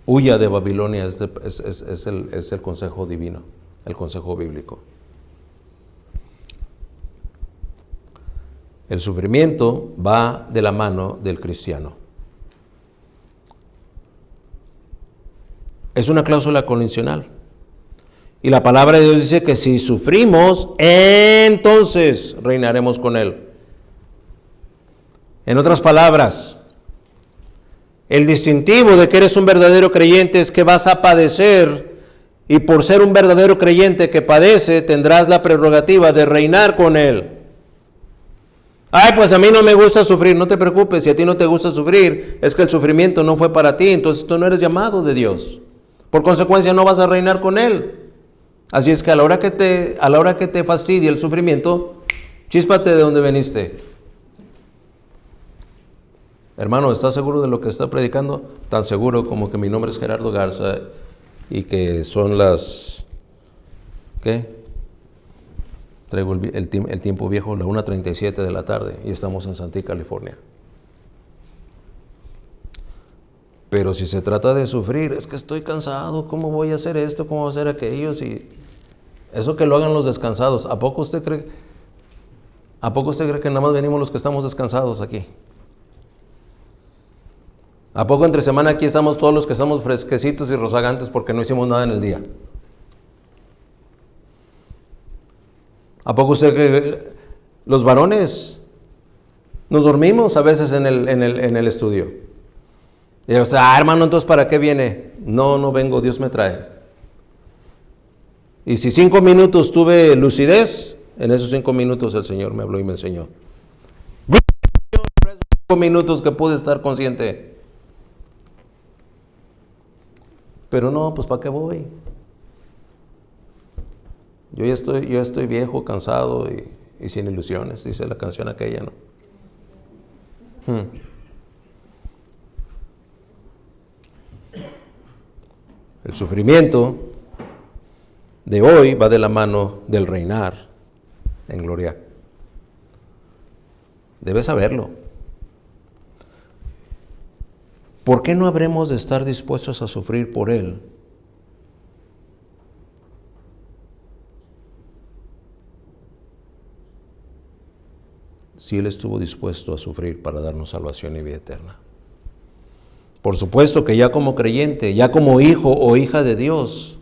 Huya de Babilonia, es el consejo divino, el consejo bíblico. El sufrimiento va de la mano del cristiano. Es una cláusula condicional. Y la palabra de Dios dice que si sufrimos, entonces reinaremos con Él. En otras palabras, el distintivo de que eres un verdadero creyente es que vas a padecer, y por ser un verdadero creyente que padece, tendrás la prerrogativa de reinar con Él. Ay, pues a mí no me gusta sufrir. No te preocupes, si a ti no te gusta sufrir, es que el sufrimiento no fue para ti, entonces tú no eres llamado de Dios. Por consecuencia no vas a reinar con Él. Así es que a la hora que te fastidie el sufrimiento, chíspate de donde veniste. Hermano, ¿estás seguro de lo que está predicando? Tan seguro como que mi nombre es Gerardo Garza y que son las... ¿Qué? Traigo el tiempo viejo, la 1:37 de la tarde y estamos en Santee, California. Pero si se trata de sufrir, es que estoy cansado, ¿cómo voy a hacer esto? ¿Cómo voy a hacer aquello? Si eso que lo hagan los descansados. ¿A poco usted cree que nada más venimos los que estamos descansados aquí? ¿A poco entre semana aquí estamos todos los que estamos fresquecitos y rozagantes porque no hicimos nada en el día? ¿A poco usted que los varones nos dormimos a veces en el estudio? Y yo, hermano, entonces ¿para qué viene? No vengo, Dios me trae. Y si 5 minutos tuve lucidez, en esos 5 minutos el Señor me habló y me enseñó. 5 minutos que pude estar consciente. Pero no, pues ¿para qué voy? Yo ya estoy viejo, cansado y sin ilusiones, dice la canción aquella, ¿no? El sufrimiento de hoy va de la mano del reinar en gloria. Debes saberlo. ¿Por qué no habremos de estar dispuestos a sufrir por Él? Si Él estuvo dispuesto a sufrir para darnos salvación y vida eterna. Por supuesto que ya como creyente, ya como hijo o hija de Dios,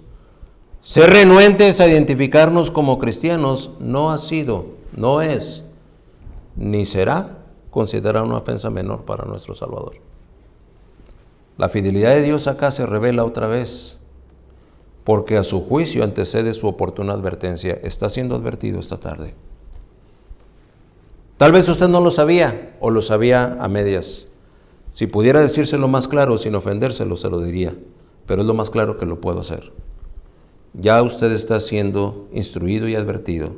ser renuentes a identificarnos como cristianos no ha sido, no es, ni será considerada una ofensa menor para nuestro Salvador. La fidelidad de Dios acá se revela otra vez, porque a su juicio antecede su oportuna advertencia. Está siendo advertido esta tarde. Tal vez usted no lo sabía o lo sabía a medias. Si pudiera decírselo más claro sin ofendérselo, se lo diría, pero es lo más claro que lo puedo hacer. Ya usted está siendo instruido y advertido.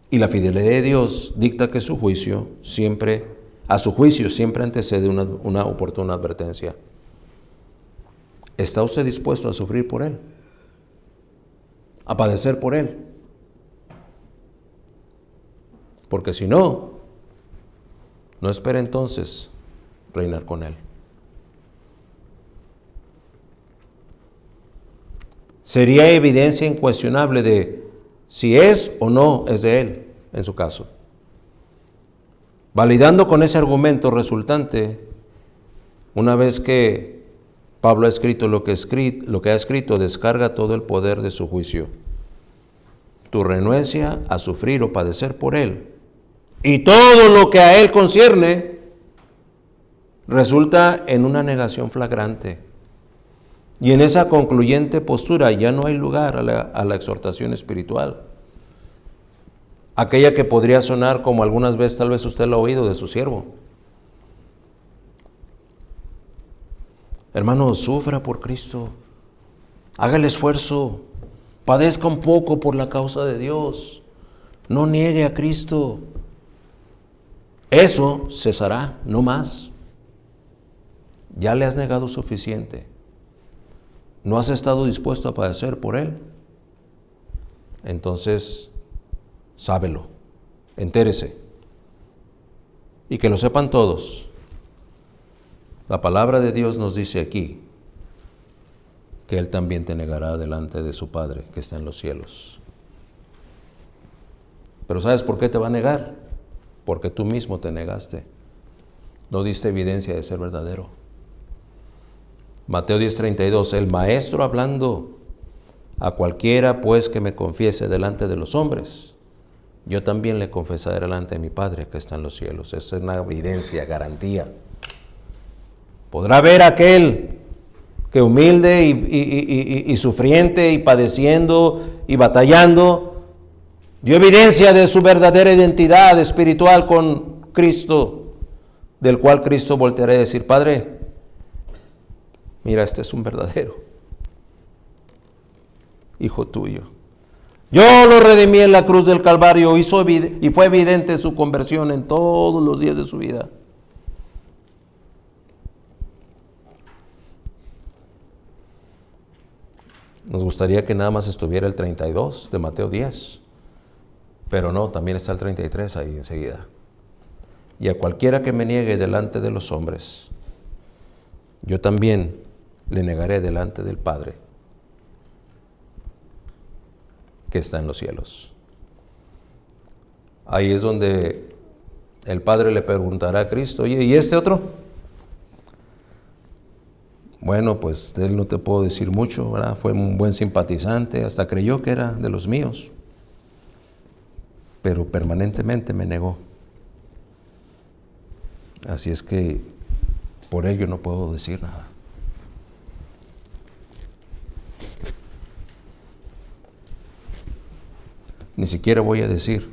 Y la fidelidad de Dios dicta que a su juicio siempre antecede una oportuna advertencia. ¿Está usted dispuesto a sufrir por Él? ¿A padecer por Él? Porque si no espere entonces reinar con Él. Sería evidencia incuestionable de si es o no es de Él, en su caso. Validando con ese argumento resultante, una vez que Pablo ha escrito lo que ha escrito, descarga todo el poder de su juicio. Tu renuencia a sufrir o padecer por Él y todo lo que a Él concierne resulta en una negación flagrante. Y en esa concluyente postura ya no hay lugar a la exhortación espiritual. Aquella que podría sonar como algunas veces, tal vez usted lo ha oído de su siervo. Hermano, sufra por Cristo. Haga el esfuerzo. Padezca un poco por la causa de Dios. No niegue a Cristo. Eso cesará, no más. Ya le has negado suficiente. ¿No has estado dispuesto a padecer por Él? Entonces, sábelo, entérese. Y que lo sepan todos. La palabra de Dios nos dice aquí que Él también te negará delante de su Padre que está en los cielos. Pero ¿sabes por qué te va a negar? Porque tú mismo te negaste. No diste evidencia de ser verdadero. Mateo 10:32, el Maestro hablando: a cualquiera pues que me confiese delante de los hombres, yo también le confesaré delante de mi Padre que está en los cielos. Esa es una evidencia, garantía. Podrá ver aquel que humilde y sufriente y padeciendo y batallando, dio evidencia de su verdadera identidad espiritual con Cristo, del cual Cristo volteará a decir: Padre, mira, este es un verdadero hijo tuyo. Yo lo redimí en la cruz del Calvario y fue evidente su conversión en todos los días de su vida. Nos gustaría que nada más estuviera el 32 de Mateo 10, pero no, también está el 33 ahí enseguida. Y a cualquiera que me niegue delante de los hombres, yo también le negaré delante del Padre que está en los cielos. Ahí es donde el Padre le preguntará a Cristo, oye, ¿y este otro? Bueno, pues de él no te puedo decir mucho, ¿verdad? Fue un buen simpatizante, hasta creyó que era de los míos, pero permanentemente me negó. Así es que por él yo no puedo decir nada. Ni siquiera voy a decir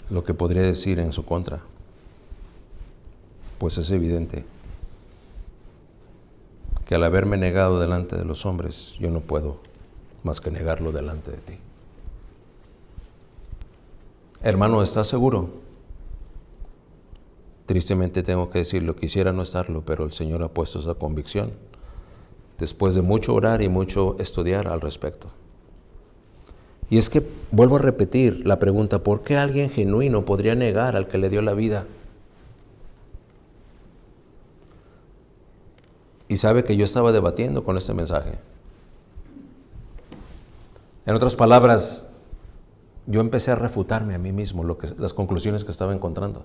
lo que podría decir en su contra, pues es evidente que al haberme negado delante de los hombres, yo no puedo más que negarlo delante de ti. Hermano, ¿estás seguro? Tristemente tengo que decirlo, quisiera no estarlo, pero el Señor ha puesto esa convicción después de mucho orar y mucho estudiar al respecto. Y es que, vuelvo a repetir la pregunta, ¿por qué alguien genuino podría negar al que le dio la vida? Y sabe que yo estaba debatiendo con este mensaje. En otras palabras, yo empecé a refutarme a mí mismo las conclusiones que estaba encontrando.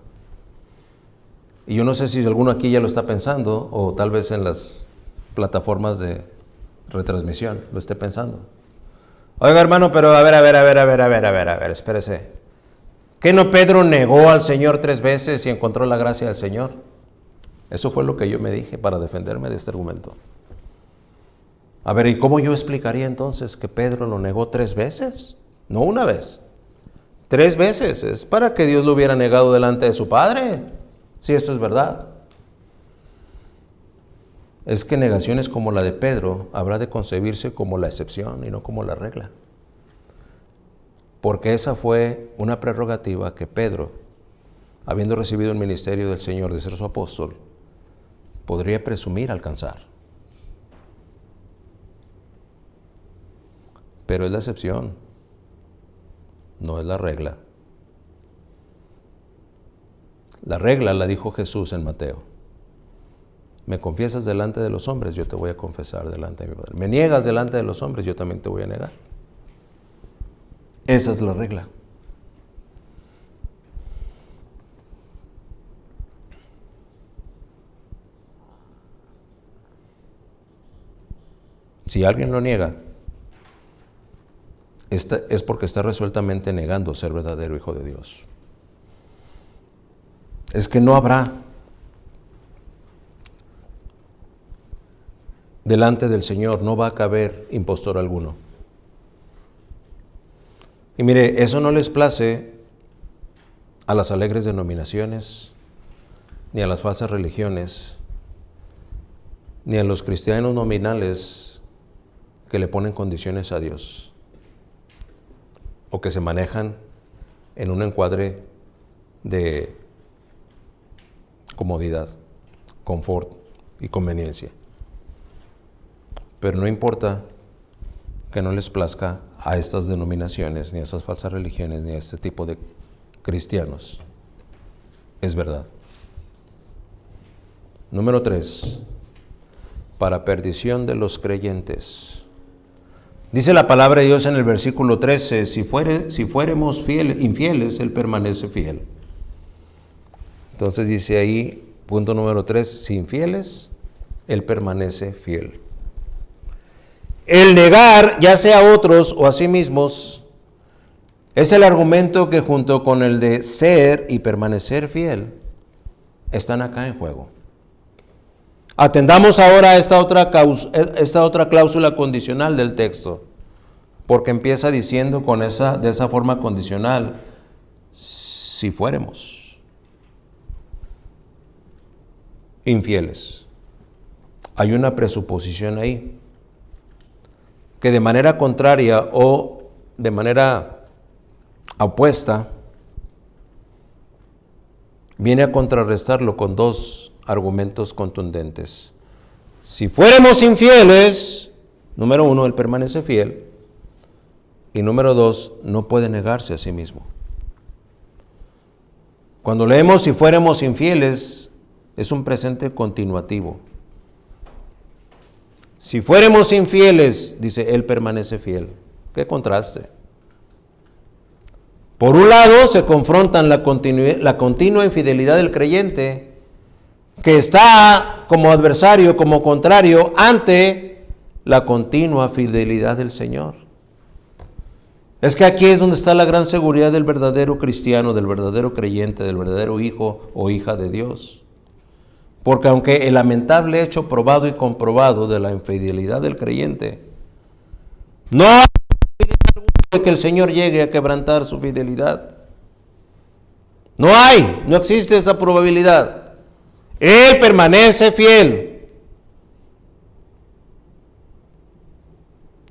Y yo no sé si alguno aquí ya lo está pensando, o tal vez en las plataformas de retransmisión lo esté pensando. Oiga, hermano, pero a ver, espérese. ¿Qué no Pedro negó al Señor 3 veces y encontró la gracia del Señor? Eso fue lo que yo me dije para defenderme de este argumento. A ver, ¿y cómo yo explicaría entonces que Pedro lo negó 3 veces? No una vez. 3 veces. Es para que Dios lo hubiera negado delante de su Padre. Si esto es verdad. Es que negaciones como la de Pedro habrá de concebirse como la excepción y no como la regla. Porque esa fue una prerrogativa que Pedro, habiendo recibido el ministerio del Señor de ser su apóstol, podría presumir alcanzar. Pero es la excepción, no es la regla. La regla la dijo Jesús en Mateo. Me confiesas delante de los hombres, yo te voy a confesar delante de mi Padre. Me niegas delante de los hombres, yo también te voy a negar. Esa es la regla. Si alguien lo niega, es porque está resueltamente negando ser verdadero hijo de Dios. Es que no habrá delante del Señor, no va a caber impostor alguno. Y mire, eso no les place a las alegres denominaciones, ni a las falsas religiones, ni a los cristianos nominales que le ponen condiciones a Dios, o que se manejan en un encuadre de comodidad, confort y conveniencia. Pero no importa que no les plazca a estas denominaciones, ni a esas falsas religiones, ni a este tipo de cristianos. Es verdad. Número 3. Para perdición de los creyentes. Dice la palabra de Dios en el versículo 13, si fuéramos infieles, Él permanece fiel. Entonces dice ahí, punto número 3, si infieles, Él permanece fiel. El negar, ya sea a otros o a sí mismos, es el argumento que junto con el de ser y permanecer fiel, están acá en juego. Atendamos ahora esta otra cláusula condicional del texto, porque empieza diciendo de esa forma condicional, si fuéramos infieles. Hay una presuposición ahí, que de manera contraria o de manera opuesta viene a contrarrestarlo con 2 argumentos contundentes. Si fuéramos infieles, número 1, Él permanece fiel, y número 2, no puede negarse a sí mismo. Cuando leemos si fuéramos infieles, Es un presente continuativo. Si fuéramos infieles, dice, Él permanece fiel. ¡Qué contraste! Por un lado, se confrontan la continua infidelidad del creyente, que está como adversario, como contrario, ante la continua fidelidad del Señor. Es que aquí es donde está la gran seguridad del verdadero cristiano, del verdadero creyente, del verdadero hijo o hija de Dios. Porque aunque el lamentable hecho probado y comprobado de la infidelidad del creyente, no hay de que el Señor llegue a quebrantar su fidelidad. No existe esa probabilidad. Él permanece fiel.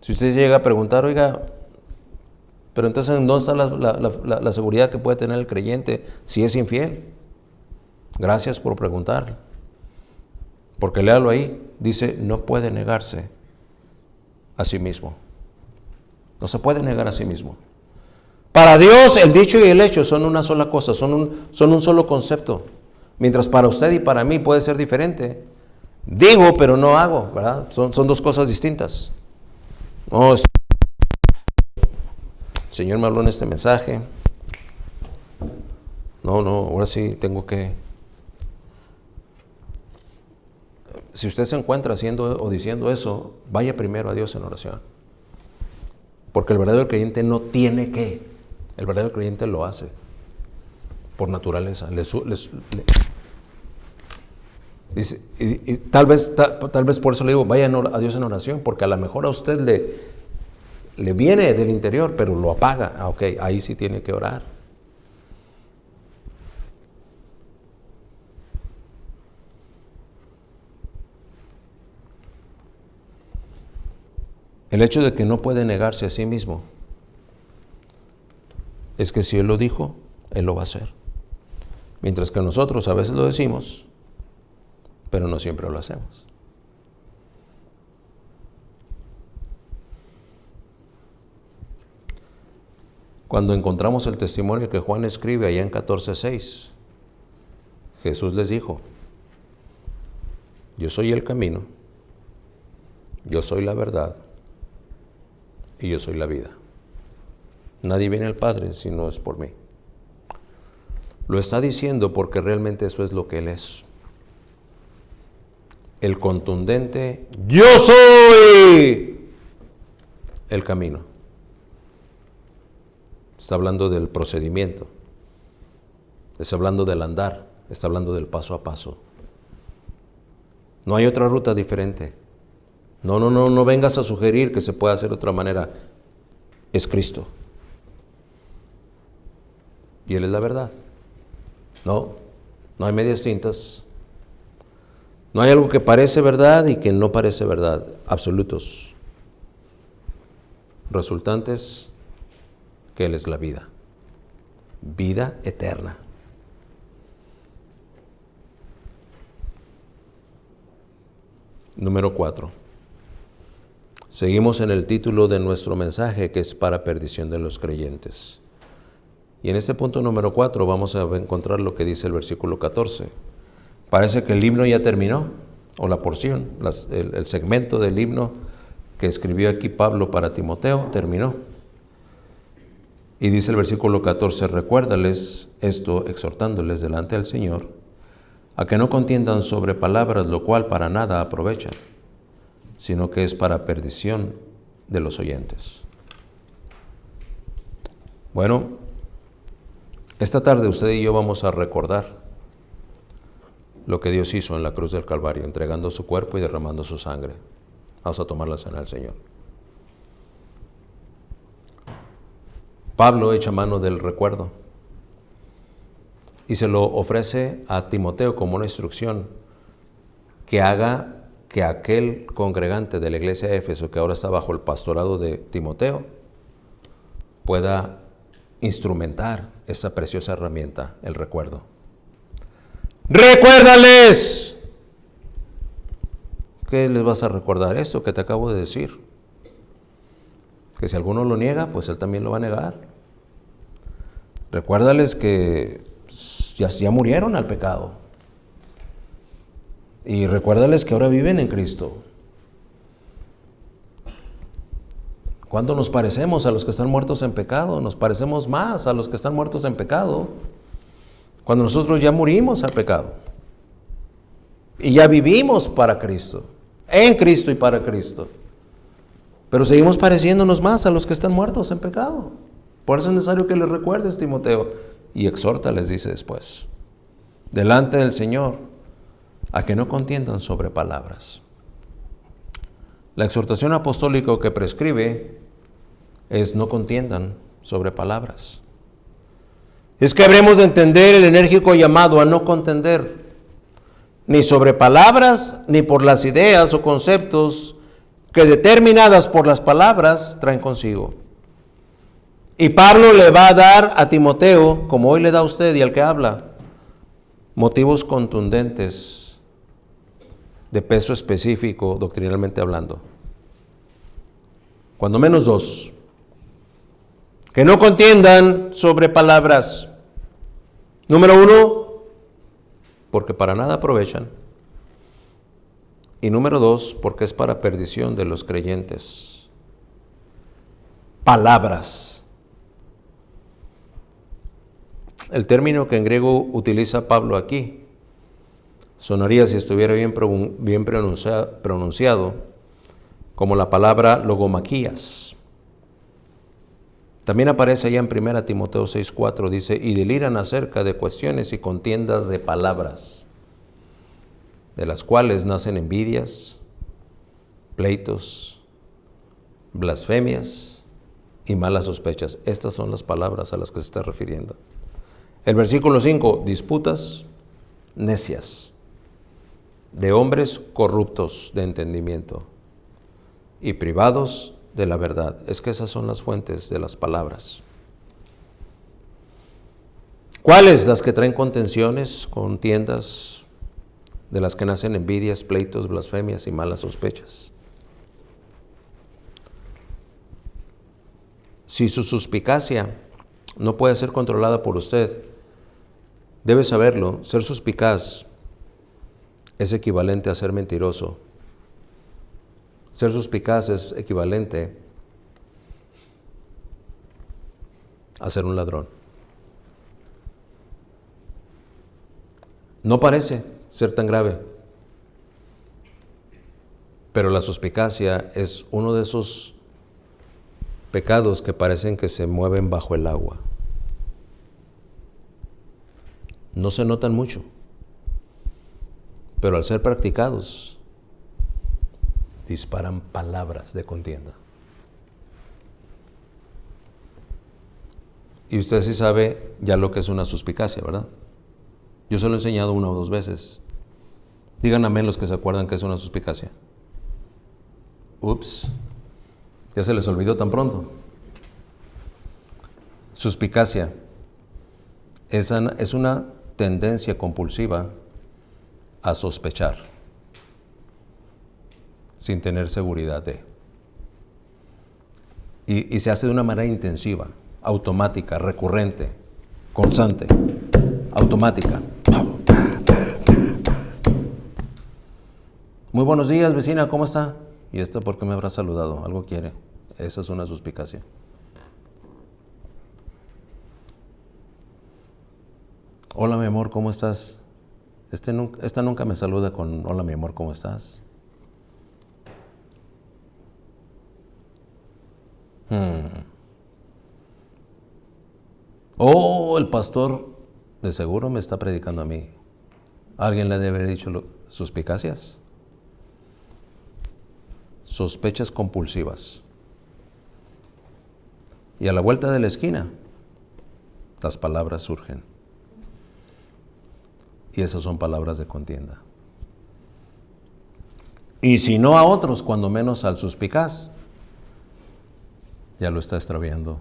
Si usted llega a preguntar, oiga, pero entonces ¿dónde está la seguridad que puede tener el creyente si es infiel? Gracias por preguntar. Porque léalo ahí, dice, no puede negarse a sí mismo. No se puede negar a sí mismo. Para Dios el dicho y el hecho son una sola cosa, son un solo concepto. Mientras para usted y para mí puede ser diferente. Digo, pero no hago, ¿verdad? Son dos cosas distintas. No, el Señor me habló en este mensaje. No, ahora sí tengo que... Si usted se encuentra haciendo o diciendo eso, vaya primero a Dios en oración. Porque el verdadero creyente no tiene que. El verdadero creyente lo hace. Por naturaleza. Dice, y tal vez por eso le digo, vaya a Dios en oración. Porque a lo mejor a usted le viene del interior, pero lo apaga. Ok, ahí sí tiene que orar. El hecho de que no puede negarse a sí mismo es que si Él lo dijo, Él lo va a hacer. Mientras que nosotros a veces lo decimos, pero no siempre lo hacemos. Cuando encontramos el testimonio que Juan escribe allá en 14:6, Jesús les dijo, yo soy el camino, yo soy la verdad, y yo soy la vida. Nadie viene al Padre si no es por mí. Lo está diciendo porque realmente eso es lo que Él es. El contundente, yo soy el camino. Está hablando del procedimiento. Está hablando del andar. Está hablando del paso a paso. No hay otra ruta diferente. No vengas a sugerir que se pueda hacer de otra manera. Es Cristo. Y Él es la verdad. No hay medias tintas. No hay algo que parece verdad y que no parece verdad. Absolutos. Resultantes que Él es la vida. Vida eterna. Número 4. Seguimos en el título de nuestro mensaje, que es para perdición de los creyentes. Y en este punto número 4 vamos a encontrar lo que dice el versículo 14. Parece que el himno ya terminó, o la porción, el segmento del himno que escribió aquí Pablo para Timoteo, terminó. Y dice el versículo 14, recuérdales esto, exhortándoles delante del Señor, a que no contiendan sobre palabras, lo cual para nada aprovechan, sino que es para perdición de los oyentes. Bueno, esta tarde usted y yo vamos a recordar lo que Dios hizo en la cruz del Calvario, entregando su cuerpo y derramando su sangre. Vamos a tomar la cena del Señor. Pablo echa mano del recuerdo y se lo ofrece a Timoteo como una instrucción que haga que aquel congregante de la iglesia de Éfeso, que ahora está bajo el pastorado de Timoteo, pueda instrumentar esa preciosa herramienta, el recuerdo. ¡Recuérdales! ¿Qué les vas a recordar? Esto que te acabo de decir. Que si alguno lo niega, pues él también lo va a negar. Recuérdales que ya murieron al pecado. Y recuérdales que ahora viven en Cristo. ¿Cuándo nos parecemos a los que están muertos en pecado? Nos parecemos más a los que están muertos en pecado cuando nosotros ya murimos al pecado y ya vivimos para Cristo, en Cristo y para Cristo. Pero seguimos pareciéndonos más a los que están muertos en pecado. Por eso es necesario que les recuerdes, Timoteo, y exhórtales, dice después, delante del Señor, a que no contiendan sobre palabras. La exhortación apostólica que prescribe es no contiendan sobre palabras. Es que habremos de entender el enérgico llamado a no contender, ni sobre palabras, ni por las ideas o conceptos que determinadas por las palabras traen consigo. Y Pablo le va a dar a Timoteo, como hoy le da a usted y al que habla, motivos contundentes de peso específico, doctrinalmente hablando. Cuando menos 2. Que no contiendan sobre palabras. Número 1, porque para nada aprovechan. Y número 2, porque es para perdición de los creyentes. Palabras. El término que en griego utiliza Pablo aquí sonaría, si estuviera bien pronunciado, como la palabra logomaquías. También aparece allá en 1 Timoteo 6:4, dice, y deliran acerca de cuestiones y contiendas de palabras, de las cuales nacen envidias, pleitos, blasfemias y malas sospechas. Estas son las palabras a las que se está refiriendo. El versículo 5, disputas necias, de hombres corruptos de entendimiento y privados de la verdad. Es que esas son las fuentes de las palabras. ¿Cuáles? Las que traen contenciones, contiendas, de las que nacen envidias, pleitos, blasfemias y malas sospechas. Si su suspicacia no puede ser controlada por usted, debe saberlo, ser suspicaz es equivalente a ser mentiroso. Ser suspicaz es equivalente a ser un ladrón. No parece ser tan grave, pero la suspicacia es uno de esos pecados que parecen que se mueven bajo el agua. No se notan mucho, pero al ser practicados, disparan palabras de contienda. Y usted sí sabe ya lo que es una suspicacia, ¿verdad? Yo se lo he enseñado 1 o 2 veces. Digan amén los que se acuerdan que es una suspicacia. Ups, ya se les olvidó tan pronto. Suspicacia es una tendencia compulsiva a sospechar sin tener seguridad de. Y se hace de una manera intensiva, automática, recurrente, constante, automática. Muy buenos días, vecina, ¿cómo está? ¿Y esta por qué me habrá saludado? ¿Algo quiere? Esa es una suspicacia. Hola, mi amor, ¿cómo estás? Esta nunca me saluda con hola, mi amor, ¿cómo estás? Oh, el pastor de seguro me está predicando a mí. ¿Alguien le debe haber dicho suspicacias? Sospechas compulsivas. Y a la vuelta de la esquina, las palabras surgen. Y esas son palabras de contienda. Y si no a otros, cuando menos al suspicaz, ya lo está extraviando.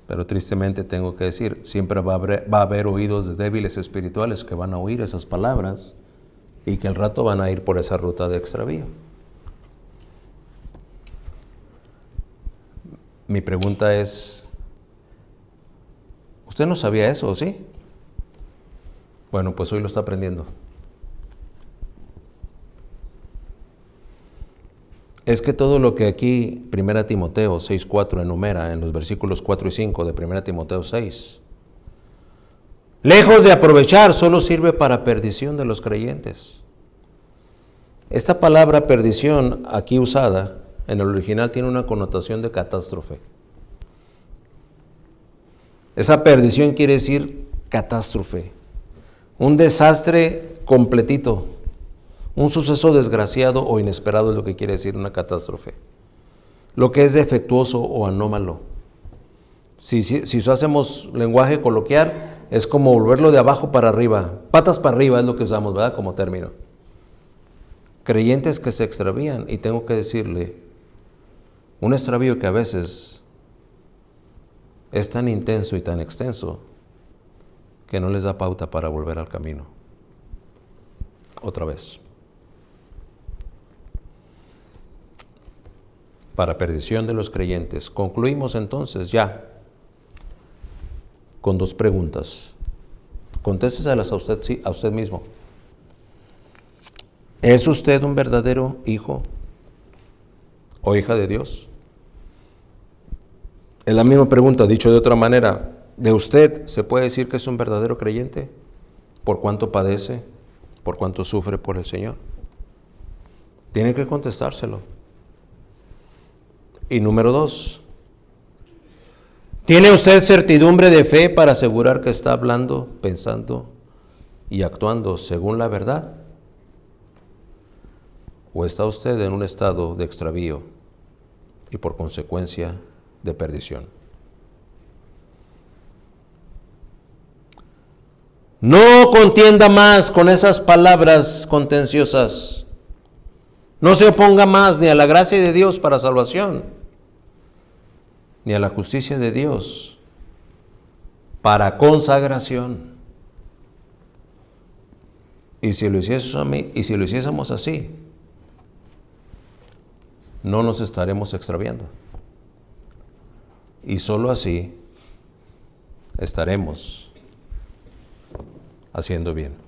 Pero tristemente tengo que decir, siempre va a haber oídos de débiles espirituales que van a oír esas palabras y que al rato van a ir por esa ruta de extravío. Mi pregunta es, ¿usted no sabía eso, sí? Bueno, pues hoy lo está aprendiendo. Es que todo lo que aquí 1 Timoteo 6:4 enumera en los versículos 4 y 5 de 1 Timoteo 6, lejos de aprovechar, solo sirve para perdición de los creyentes. Esta palabra perdición aquí usada en el original tiene una connotación de catástrofe. Esa perdición quiere decir catástrofe, un desastre completito, un suceso desgraciado o inesperado es lo que quiere decir una catástrofe. Lo que es defectuoso o anómalo. Si hacemos lenguaje coloquial, es como volverlo de abajo para arriba, patas para arriba es lo que usamos, ¿verdad? Como término. Creyentes que se extravían, y tengo que decirle, un extravío que a veces es tan intenso y tan extenso que no les da pauta para volver al camino. Otra vez. Para perdición de los creyentes. Concluimos entonces ya con dos preguntas. Contésteselas a usted mismo. ¿Es usted un verdadero hijo o hija de Dios? Es la misma pregunta, dicho de otra manera. ¿De usted se puede decir que es un verdadero creyente? ¿Por cuánto padece? ¿Por cuánto sufre por el Señor? Tiene que contestárselo. Y número 2, ¿tiene usted certidumbre de fe para asegurar que está hablando, pensando y actuando según la verdad? ¿O está usted en un estado de extravío y por consecuencia de perdición? No contienda más con esas palabras contenciosas. No se oponga más ni a la gracia de Dios para salvación, ni a la justicia de Dios para consagración. Y si lo hiciésemos así, no nos estaremos extraviando. Y solo así estaremos haciendo bien.